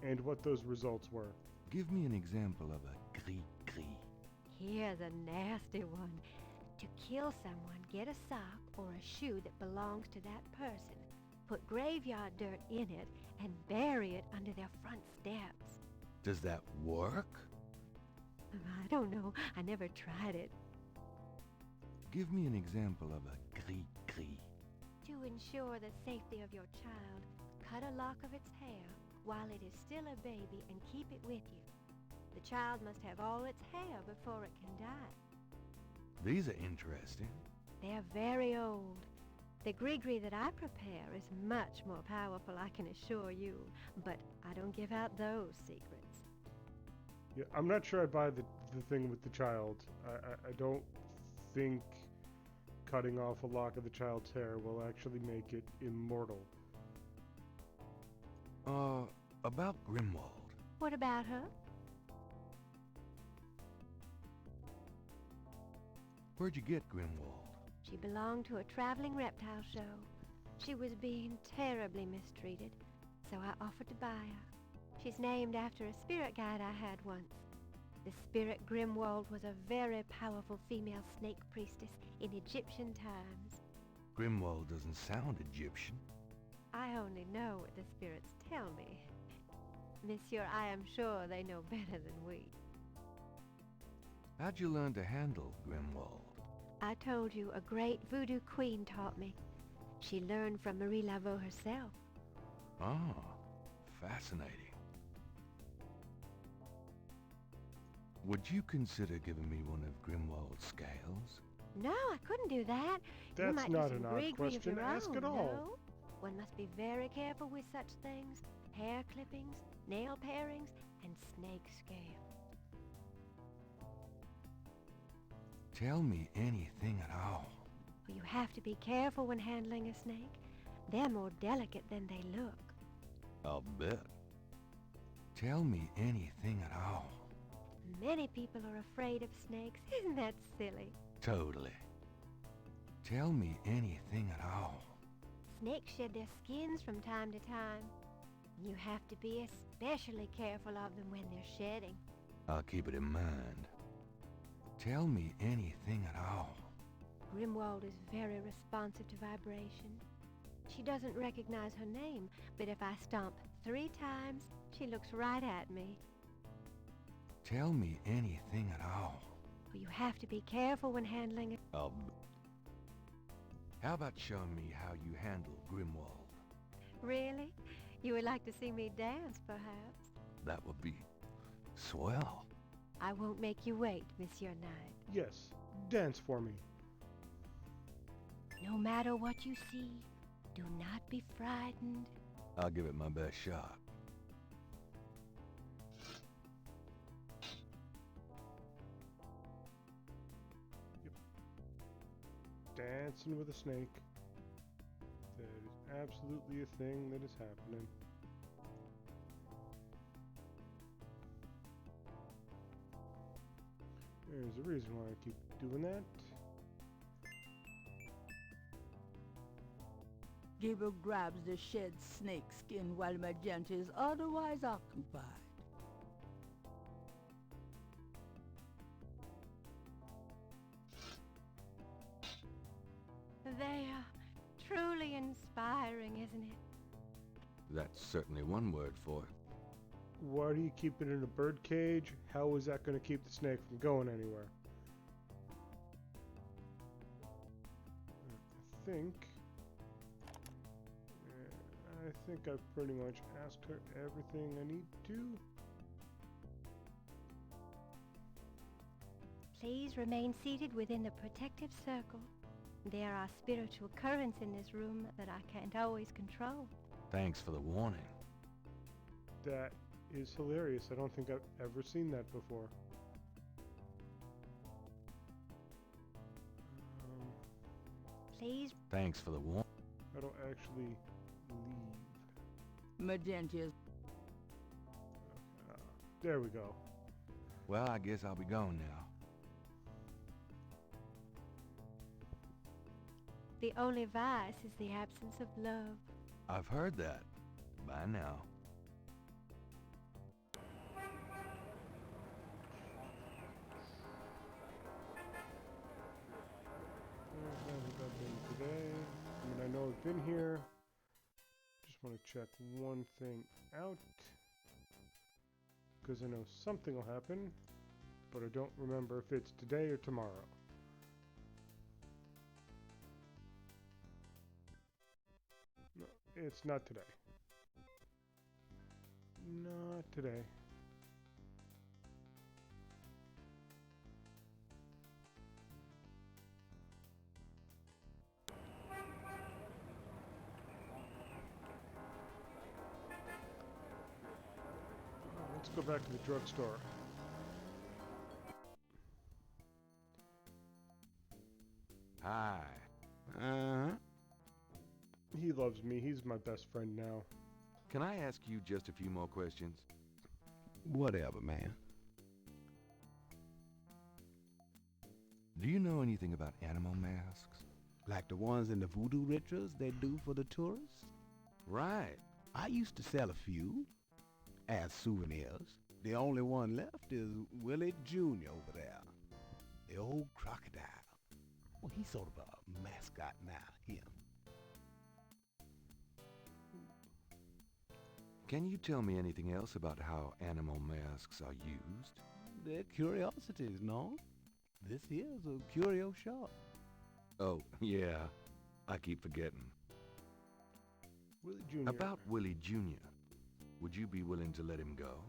and what those results were. Give me an example of a gris-gris. Here's a nasty one. To kill someone, get a sock or a shoe that belongs to that person. Put graveyard dirt in it and bury it under their front steps. Does that work? I don't know. I never tried it. Give me an example of a gris-gris. To ensure the safety of your child, cut a lock of its hair while it is still a baby and keep it with you. The child must have all its hair before it can die. These are interesting. They're very old. The gree-gree that I prepare is much more powerful, I can assure you, but I don't give out those secrets. Yeah, I'm not sure I buy the thing with the child. I don't think cutting off a lock of the child's hair will actually make it immortal. About Grimwald. What about her? Where'd you get Grimwald? She belonged to a traveling reptile show. She was being terribly mistreated, so I offered to buy her. She's named after a spirit guide I had once. The spirit Grimwald was a very powerful female snake priestess in Egyptian times. Grimwald doesn't sound Egyptian. I only know what the spirits tell me. Monsieur, I am sure they know better than we. How'd you learn to handle Grimwald? I told you a great voodoo queen taught me. She learned from Marie Laveau herself. Ah, fascinating. Would you consider giving me one of Grimwald's scales? No, I couldn't do that. You That's might not do an some odd gree-gree of question. your Ask own, it all. no? One must be very careful with such things. Hair clippings, nail parings, and snake scales. Tell me anything at all. You have to be careful when handling a snake. They're more delicate than they look. I'll bet. Tell me anything at all. Many people are afraid of snakes. Isn't that silly? Totally. Tell me anything at all. Snakes shed their skins from time to time. You have to be especially careful of them when they're shedding. I'll keep it in mind. Tell me anything at all. Grimwald is very responsive to vibration. She doesn't recognize her name, but if I stomp 3 times, she looks right at me. Tell me anything at all. For you have to be careful when handling it. How about showing me how you handle Grimwald? Really? You would like to see me dance, perhaps? That would be swell. I won't make you wait, Monsieur Knight. Yes, dance for me. No matter what you see, do not be frightened. I'll give it my best shot. Dancing with a snake. That is absolutely a thing that is happening. There's a reason why I keep doing that. Gabriel grabs the shed snake skin while Magenta is otherwise occupied. They are truly inspiring, isn't it? That's certainly one word for it. Why do you keep it in a bird cage? How is that going to keep the snake from going anywhere? I think I've pretty much asked her everything I need to. Please remain seated within the protective circle. There are spiritual currents in this room that I can't always control. Thanks for the warning. That is hilarious. I don't think I've ever seen that before. Please. Thanks for the warning. How do I actually leave? Magenta. There we go. Well, I guess I'll be going now. The only vice is the absence of love. I've heard that. Bye now. Where have I been today? I mean, I know I've been here. Just want to check one thing out. Because I know something will happen, but I don't remember if it's today or tomorrow. No, it's not today. Not today. Let's go back to the drugstore. Hi. He loves me. He's my best friend now. Can I ask you just a few more questions? Whatever, man. Do you know anything about animal masks? Like the ones in the voodoo rituals they do for the tourists? Right. I used to sell a few as souvenirs. The only one left is Willie Jr. over there. The old crocodile. Well, he's sort of a mascot now, him. Can you tell me anything else about how animal masks are used? They're curiosities, no? This here's a curio shop. Oh, yeah. I keep forgetting. Willie Jr. About Willie Jr. Would you be willing to let him go?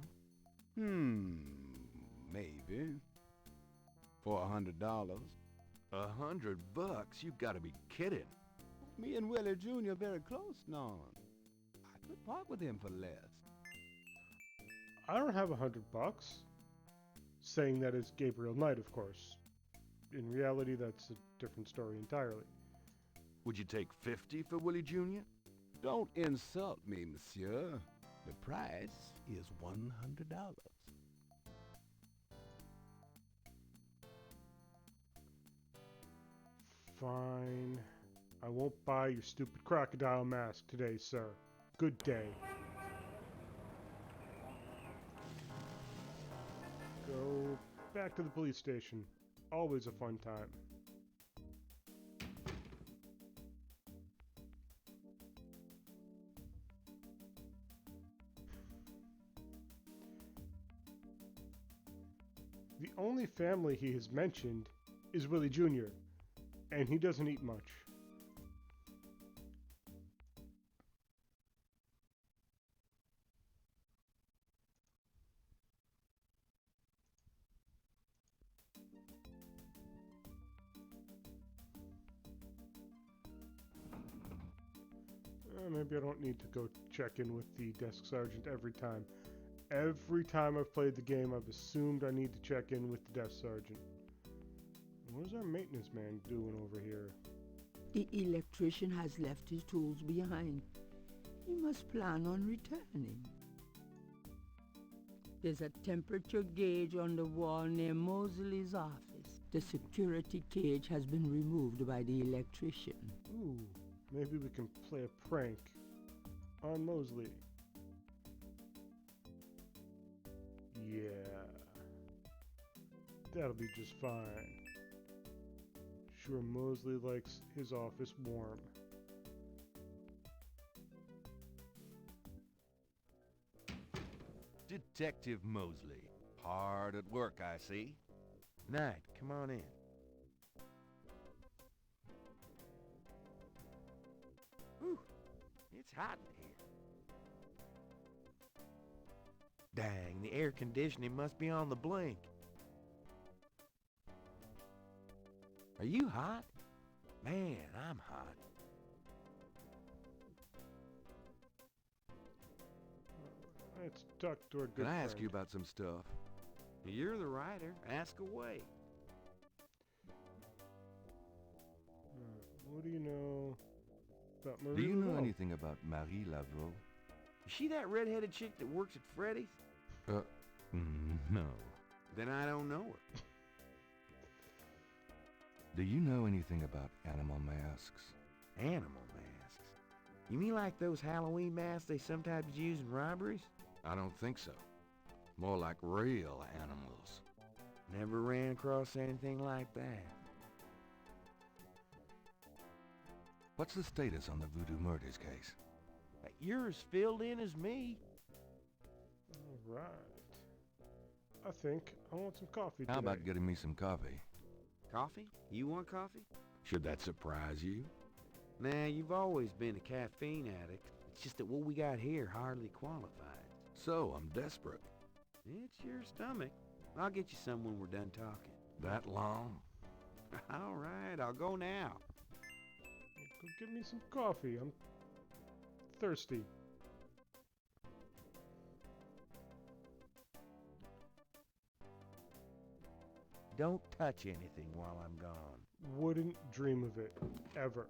Maybe. For $100. $100? You've got to be kidding. Me and Willie Jr. are very close now. I could park with him for less. I don't have $100. Saying that is Gabriel Knight, of course. In reality, that's a different story entirely. Would you take $50 for Willie Jr.? Don't insult me, monsieur. The price is $100. Fine. I won't buy your stupid crocodile mask today, sir. Good day. Go back to the police station. Always a fun time. The only family he has mentioned is Willie Jr., and he doesn't eat much. Maybe I don't need to go check in with the desk sergeant every time. Every time I've played the game, I've assumed I need to check in with the desk sergeant. What is our maintenance man doing over here? The electrician has left his tools behind. He must plan on returning. There's a temperature gauge on the wall near Mosley's office. The security cage has been removed by the electrician. Ooh, maybe we can play a prank on Mosley. Yeah, that'll be just fine. Sure, Mosley likes his office warm. Detective Mosley. Hard at work, I see. Knight, come on in. Whew, it's hot in here. Dang, the air conditioning must be on the blink. Are you hot? Man, I'm hot. Let's talk to our good Can I ask friend. you about some stuff? You're the writer. Ask away. What do you know about Marie Do you know Laveau? anything about Marie Laveau? Is she that red-headed chick that works at Freddy's? No. Then I don't know her. Do you know anything about animal masks? Animal masks? You mean like those Halloween masks they sometimes use in robberies? I don't think so. More like real animals. Never ran across anything like that. What's the status on the Voodoo Murders case? You're as filled in as me. All right. I think I want some coffee today. How about getting me some coffee? Coffee? You want coffee? Should that surprise you? Nah, you've always been a caffeine addict. It's just that what we got here hardly qualifies. So, I'm desperate. It's your stomach. I'll get you some when we're done talking. That long? All right, I'll go now. Go give me some coffee. I'm thirsty. Don't touch anything while I'm gone. Wouldn't dream of it. Ever.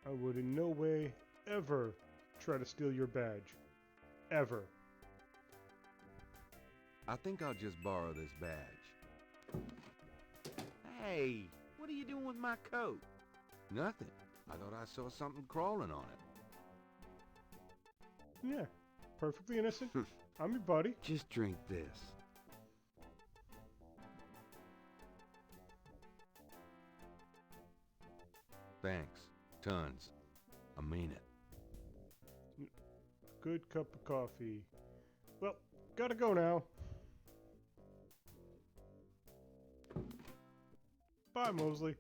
I would in no way ever try to steal your badge. Ever. I think I'll just borrow this badge. Hey, what are you doing with my coat? Nothing. I thought I saw something crawling on it. Yeah. Perfectly innocent. I'm your buddy. Just drink this. Thanks. Tons. I mean it. Good cup of coffee. Well, gotta go now. Bye, Mosley.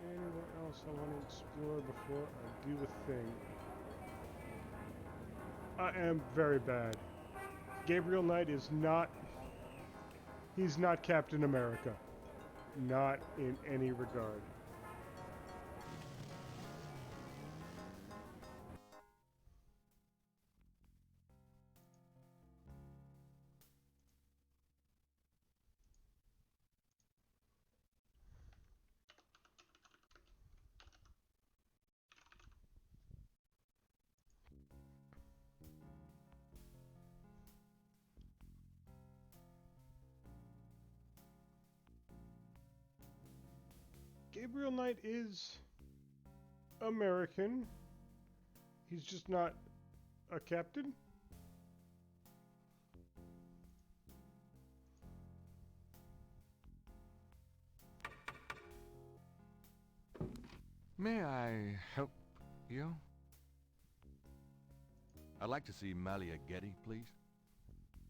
Anywhere else I want to explore before I do a thing? I am very bad. Gabriel Knight is not... He's not Captain America. Not in any regard. Gabriel Knight is American. He's just not a captain. May I help you? I'd like to see Malia Getty, please.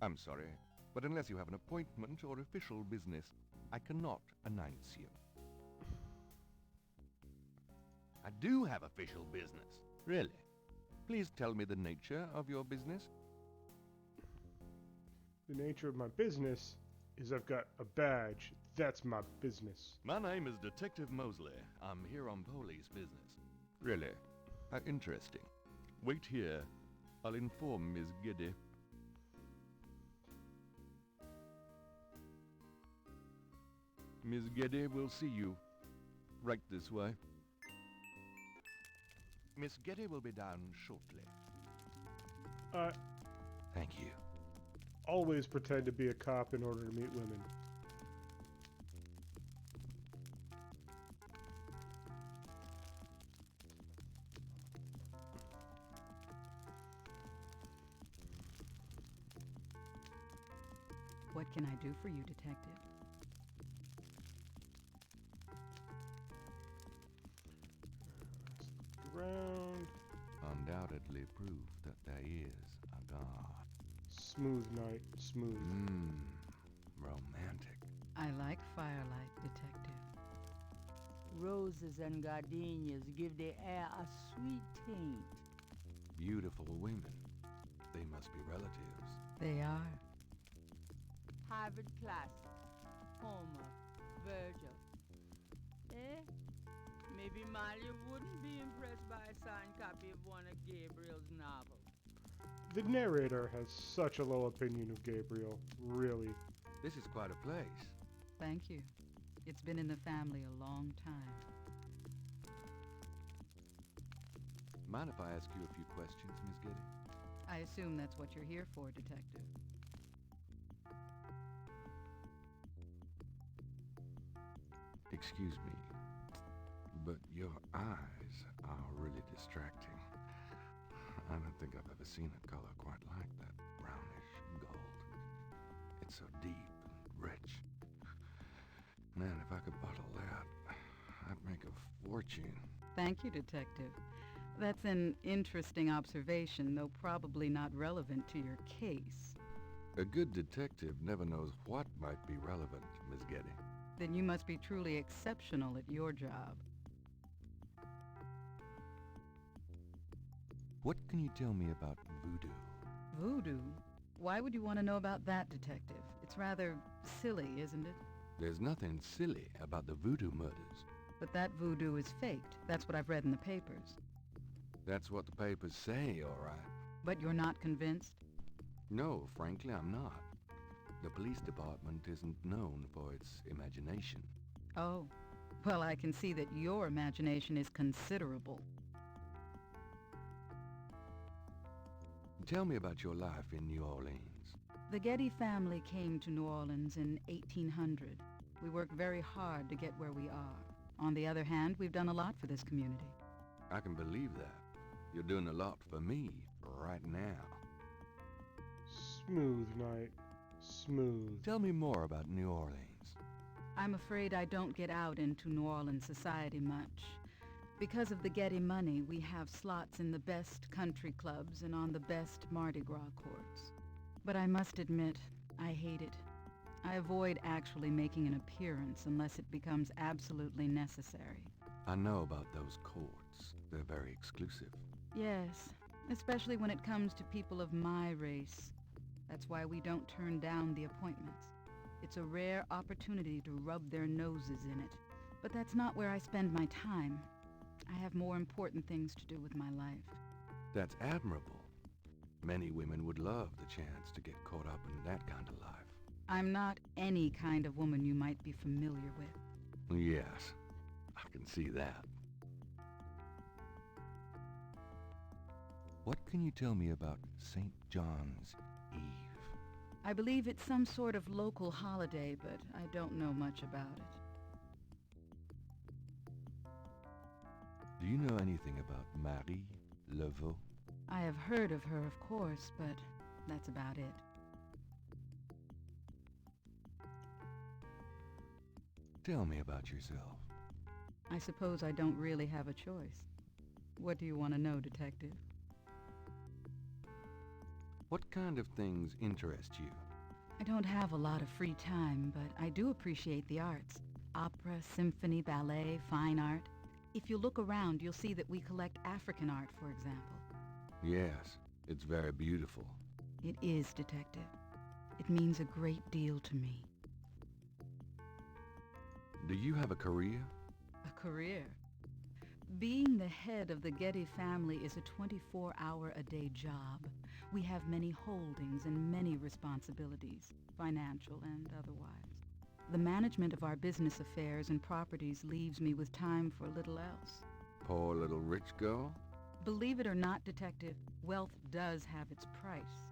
I'm sorry, but unless you have an appointment or official business, I cannot announce you. I do have official business. Really? Please tell me the nature of your business. The nature of my business is I've got a badge. That's my business. My name is Detective Mosley. I'm here on police business. Really? How interesting. Wait here. I'll inform Miss Getty. Miss Getty will see you. Right this way. Miss Getty will be down shortly. Thank you. Always pretend to be a cop in order to meet women. What can I do for you, Detective? Around. Undoubtedly proof that there is a God. Smooth night, smooth. Romantic. I like firelight, Detective. Roses and gardenias give the air a sweet taint. Beautiful women. They must be relatives. They are. Harvard classics. Homer, Virgil. Maybe Malia wouldn't be impressed by a signed copy of one of Gabriel's novels. The narrator has such a low opinion of Gabriel, really. This is quite a place. Thank you. It's been in the family a long time. Mind if I ask you a few questions, Miss Getty? I assume that's what you're here for, Detective. Excuse me, but your eyes are really distracting. I don't think I've ever seen a color quite like that. Brownish gold. It's so deep and rich. Man, if I could bottle that, I'd make a fortune. Thank you, Detective. That's an interesting observation, though probably not relevant to your case. A good detective never knows what might be relevant, Miss Getty. Then you must be truly exceptional at your job. What can you tell me about voodoo? Voodoo? Why would you want to know about that, Detective? It's rather silly, isn't it? There's nothing silly about the voodoo murders. But that voodoo is faked. That's what I've read in the papers. That's what the papers say, all right. But you're not convinced? No, frankly, I'm not. The police department isn't known for its imagination. Oh. Well, I can see that your imagination is considerable. Tell me about your life in New Orleans. The Getty family came to New Orleans in 1800. We worked very hard to get where we are. On the other hand, we've done a lot for this community. I can believe that. You're doing a lot for me right now. Smooth night. Smooth. Tell me more about New Orleans. I'm afraid I don't get out into New Orleans society much. Because of the Getty money, we have slots in the best country clubs and on the best Mardi Gras courts. But I must admit, I hate it. I avoid actually making an appearance unless it becomes absolutely necessary. I know about those courts. They're very exclusive. Yes, especially when it comes to people of my race. That's why we don't turn down the appointments. It's a rare opportunity to rub their noses in it. But that's not where I spend my time. I have more important things to do with my life. That's admirable. Many women would love the chance to get caught up in that kind of life. I'm not any kind of woman you might be familiar with. Yes, I can see that. What can you tell me about St. John's Eve? I believe it's some sort of local holiday, but I don't know much about it. Do you know anything about Marie Laveau? I have heard of her, of course, but that's about it. Tell me about yourself. I suppose I don't really have a choice. What do you want to know, Detective? What kind of things interest you? I don't have a lot of free time, but I do appreciate the arts. Opera, symphony, ballet, fine art. If you look around, you'll see that we collect African art, for example. Yes, it's very beautiful. It is, Detective. It means a great deal to me. Do you have a career? A career? Being the head of the Getty family is a 24-hour-a-day job. We have many holdings and many responsibilities, financial and otherwise. The management of our business affairs and properties leaves me with time for little else. Poor little rich girl? Believe it or not, Detective, wealth does have its price.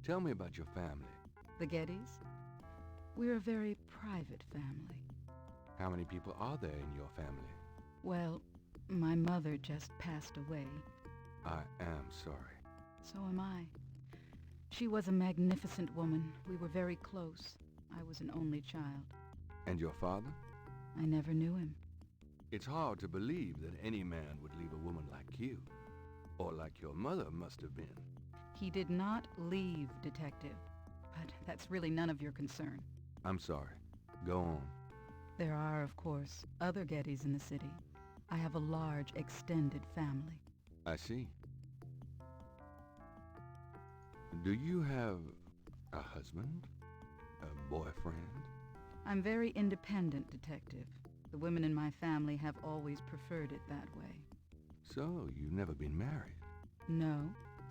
Tell me about your family. The Gettys? We're a very private family. How many people are there in your family? Well, my mother just passed away. I am sorry. So am I. She was a magnificent woman. We were very close. I was an only child. And your father? I never knew him. It's hard to believe that any man would leave a woman like you. Or like your mother must have been. He did not leave, Detective. But that's really none of your concern. I'm sorry. Go on. There are, of course, other Gettys in the city. I have a large, extended family. I see. Do you have a husband? A boyfriend? I'm very independent, Detective. The women in my family have always preferred it that way. So, you've never been married? No,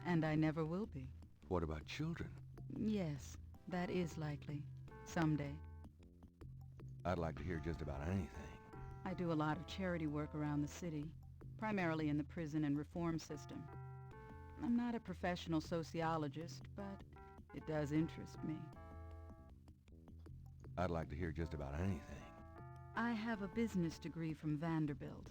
and I never will be. What about children? Yes, that is likely. Someday. I'd like to hear just about anything. I do a lot of charity work around the city, primarily in the prison and reform system. I'm not a professional sociologist, but it does interest me. I'd like to hear just about anything. I have a business degree from Vanderbilt.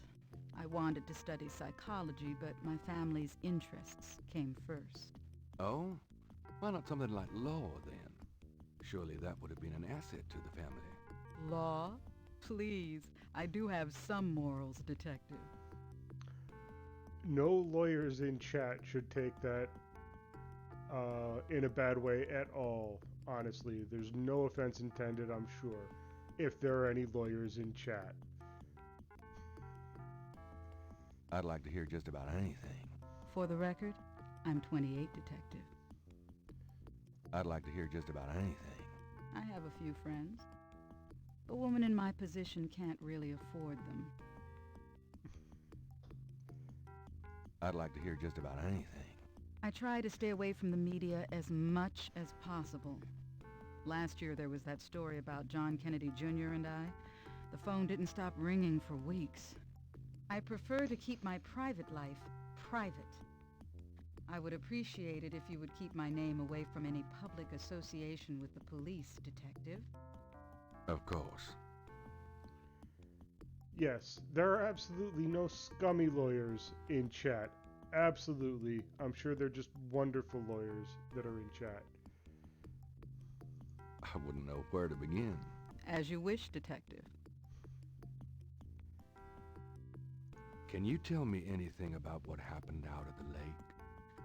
I wanted to study psychology, but my family's interests came first. Oh? Why not something like law, then? Surely that would have been an asset to the family. Law? Please, I do have some morals, Detective. No lawyers in chat should take that in a bad way at all, honestly. There's no offense intended, I'm sure, if there are any lawyers in chat. I'd like to hear just about anything. For the record, I'm 28, Detective. I'd like to hear just about anything. I have a few friends. A woman in my position can't really afford them. I'd like to hear just about anything. I try to stay away from the media as much as possible. Last year there was that story about John Kennedy Jr. and I. The phone didn't stop ringing for weeks. I prefer to keep my private life private. I would appreciate it if you would keep my name away from any public association with the police, Detective. Of course. Yes, there are absolutely no scummy lawyers in chat. Absolutely. I'm sure they're just wonderful lawyers that are in chat. I wouldn't know where to begin. As you wish, Detective. Can you tell me anything about what happened out at the lake?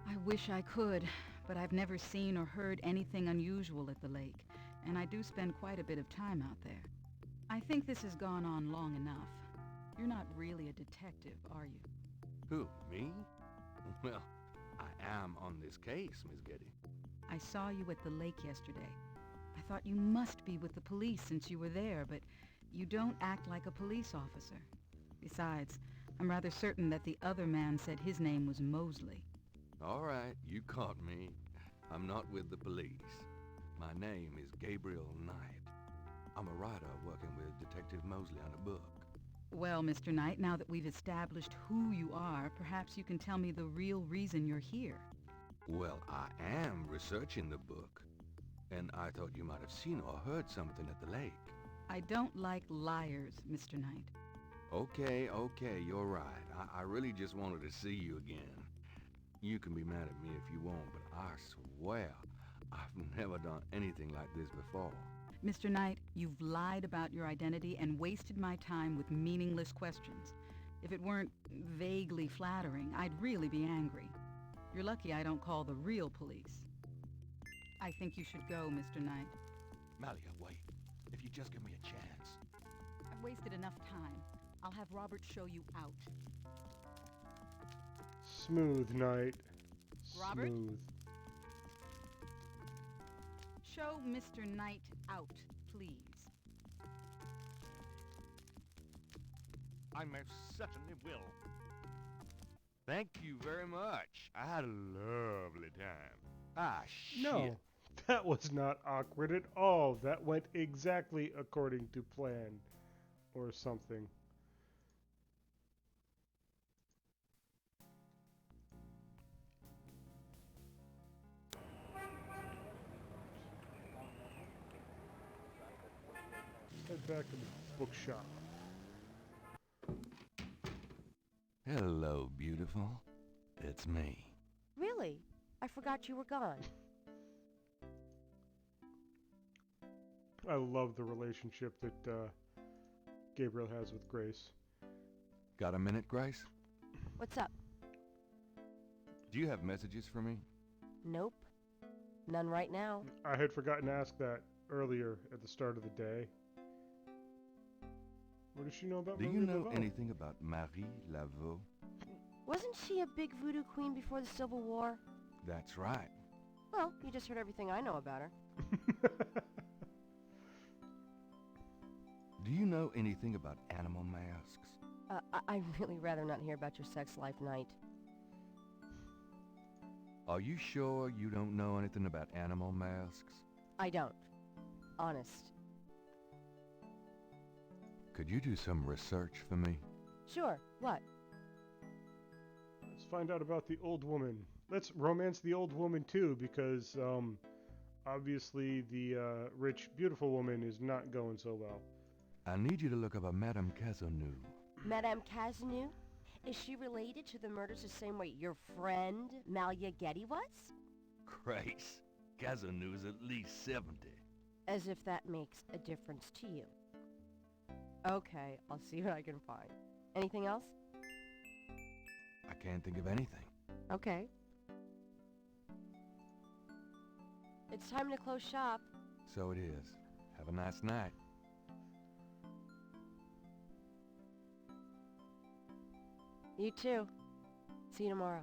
I wish I could, but I've never seen or heard anything unusual at the lake, and I do spend quite a bit of time out there. I think this has gone on long enough. You're not really a detective, are you? Who, me? Well, I am on this case, Miss Getty. I saw you at the lake yesterday. I thought you must be with the police since you were there, but you don't act like a police officer. Besides, I'm rather certain that the other man said his name was Mosley. All right, you caught me. I'm not with the police. My name is Gabriel Knight. I'm a writer working with Detective Mosley on a book. Well, Mr. Knight, now that we've established who you are, perhaps you can tell me the real reason you're here. Well, I am researching the book, and I thought you might have seen or heard something at the lake. I don't like liars, Mr. Knight. Okay, you're right. I really just wanted to see you again. You can be mad at me if you want, but I swear I've never done anything like this before. Mr. Knight, you've lied about your identity and wasted my time with meaningless questions. If it weren't vaguely flattering, I'd really be angry. You're lucky I don't call the real police. I think you should go, Mr. Knight. Malia, wait. If you just give me a chance. I've wasted enough time. I'll have Robert show you out. Smooth, Knight. Robert? Smooth. Show Mr. Knight out, please. I most certainly will. Thank you very much. I had a lovely time. Ah, shit. No, that was not awkward at all. That went exactly according to plan. Or something. Head back to the bookshop. Hello, beautiful. It's me. Really? I forgot you were gone. I love the relationship that Gabriel has with Grace. Got a minute, Grace? What's up? Do you have messages for me? Nope. None right now. I had forgotten to ask that earlier at the start of the day. What does she know about Do Marie you know Laveau? anything about Marie Laveau? Wasn't she a big voodoo queen before the Civil War? That's right. Well, you just heard everything I know about her. Do you know anything about animal masks? I'd really rather not hear about your sex life, Knight. Are you sure you don't know anything about animal masks? I don't. Honest. Could you do some research for me? Sure. What? Let's find out about the old woman. Let's romance the old woman too, because obviously the rich, beautiful woman is not going so well. I need you to look up a Madame Cazeneuve. Madame Cazeneuve? Is she related to the murders the same way your friend, Malia Getty, was? Grace, Cazeneuve's at least 70. As if that makes a difference to you. Okay, I'll see what I can find. Anything else? I can't think of anything. Okay. It's time to close shop. So it is. Have a nice night. You too. See you tomorrow.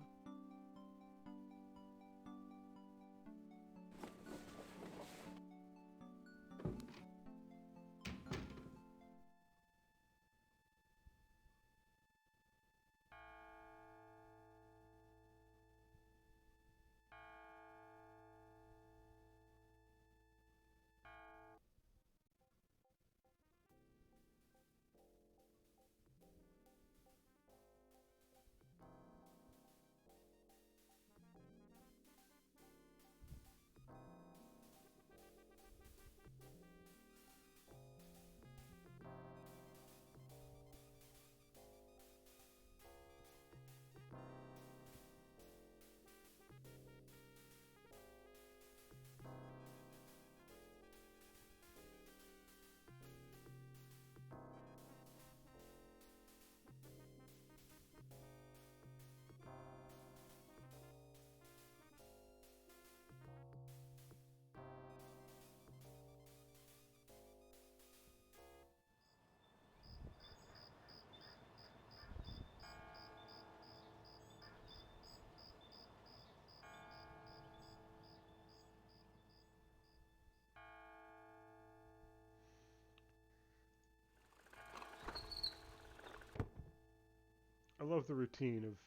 I love the routine of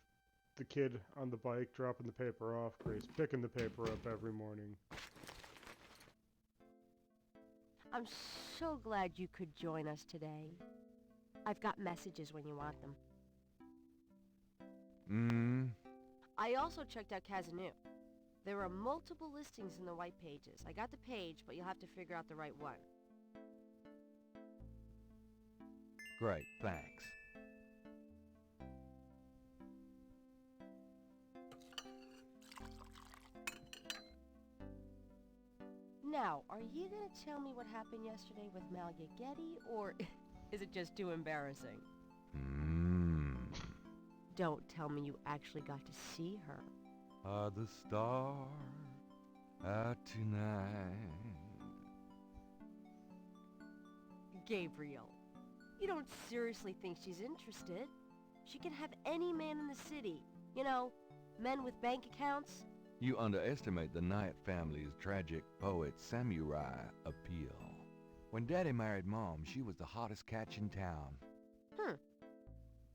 the kid on the bike dropping the paper off, Grace picking the paper up every morning. I'm so glad you could join us today. I've got messages when you want them. I also checked out Cazeneuve. There are multiple listings in the white pages. I got the page, but you'll have to figure out the right one. Great, thanks. Now, are you gonna tell me what happened yesterday with Malia Getty, or is it just too embarrassing? Don't tell me you actually got to see her. Are the stars out tonight? Gabriel, you don't seriously think she's interested? She can have any man in the city. You know, men with bank accounts. You underestimate the Knight family's tragic poet samurai appeal. When Daddy married Mom, she was the hottest catch in town.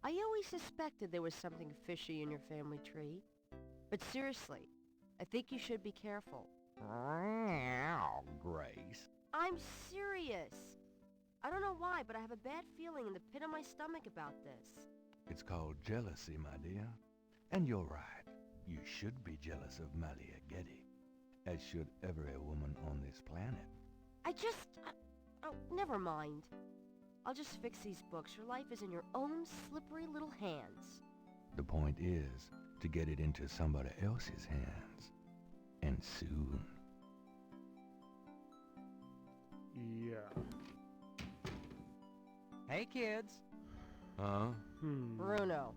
I always suspected there was something fishy in your family tree. But seriously, I think you should be careful. Grace. I'm serious. I don't know why, but I have a bad feeling in the pit of my stomach about this. It's called jealousy, my dear. And you're right. You should be jealous of Malia Getty, as should every woman on this planet. Oh, never mind. I'll just fix these books. Your life is in your own slippery little hands. The point is to get it into somebody else's hands. And soon. Yeah. Hey, kids. Huh? Bruno.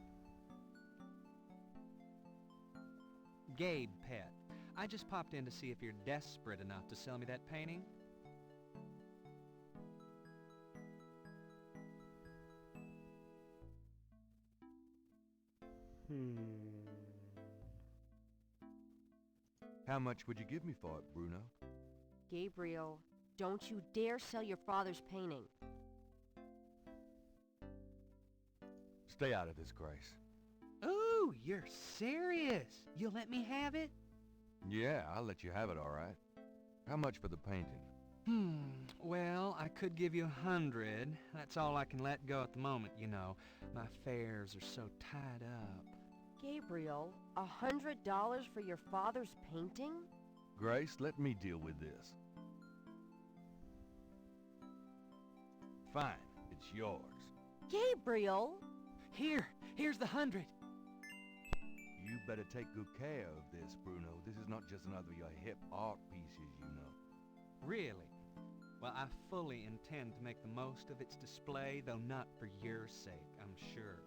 Gabe, pet. I just popped in to see if you're desperate enough to sell me that painting. How much would you give me for it, Bruno? Gabriel, don't you dare sell your father's painting. Stay out of this, Grace. Ooh, you're serious? You'll let me have it? Yeah, I'll let you have it, all right. How much for the painting? Well, I could give you 100. That's all I can let go at the moment, you know. My fares are so tied up. Gabriel, $100 for your father's painting? Grace, let me deal with this. Fine, it's yours. Gabriel! Here's the 100. You better take good care of this, Bruno. This is not just another of your hip art pieces, you know. Really? Well, I fully intend to make the most of its display, though not for your sake, I'm sure.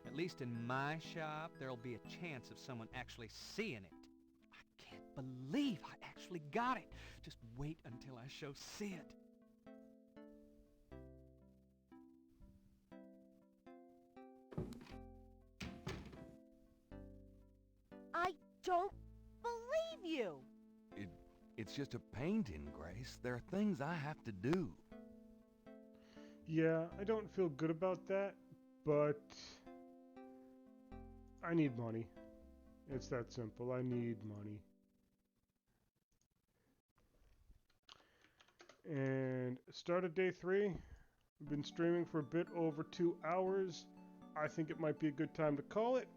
At least in my shop, there'll be a chance of someone actually seeing it. I can't believe I actually got it. Just wait until I show Sid. I don't believe you! It's just a painting, Grace. There are things I have to do. Yeah, I don't feel good about that, but I need money. It's that simple. I need money. And started day 3. We've been streaming for a bit over 2 hours. I think it might be a good time to call it.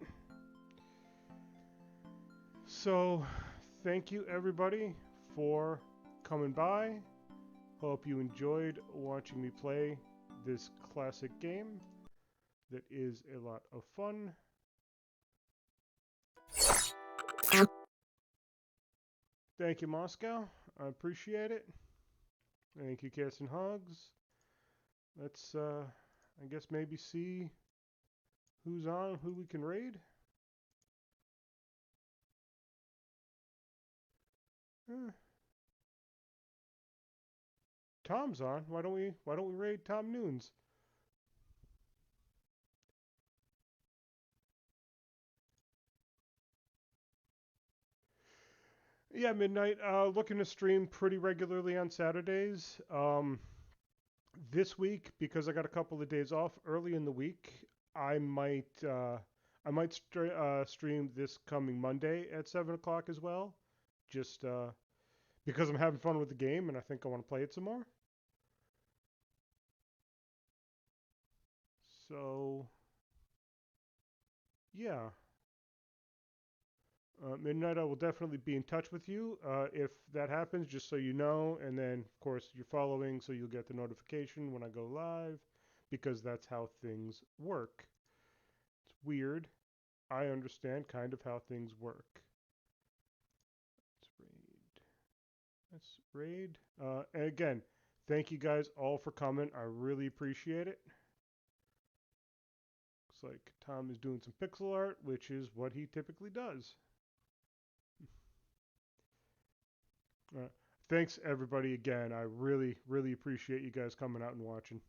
So, thank you everybody for coming by. Hope you enjoyed watching me play this classic game that is a lot of fun. Thank you, Moscow. I appreciate it. Thank you, Kiss and Hugs. Let's, I guess maybe see who's on, who we can raid. Tom's on. Why don't we raid Tom Noons? Yeah, Midnight. Looking to stream pretty regularly on Saturdays. This week, because I got a couple of days off early in the week, I might stream this coming Monday at 7 o'clock as well. Just because I'm having fun with the game and I think I want to play it some more. So, yeah. Midnight, I will definitely be in touch with you if that happens, just so you know. And then, of course, you're following, so you'll get the notification when I go live, because that's how things work. It's weird. I understand kind of how things work. Let's raid. Let's raid. And again, thank you guys all for coming. I really appreciate it. Looks like Tom is doing some pixel art, which is what he typically does. Thanks everybody again. I really, really appreciate you guys coming out and watching.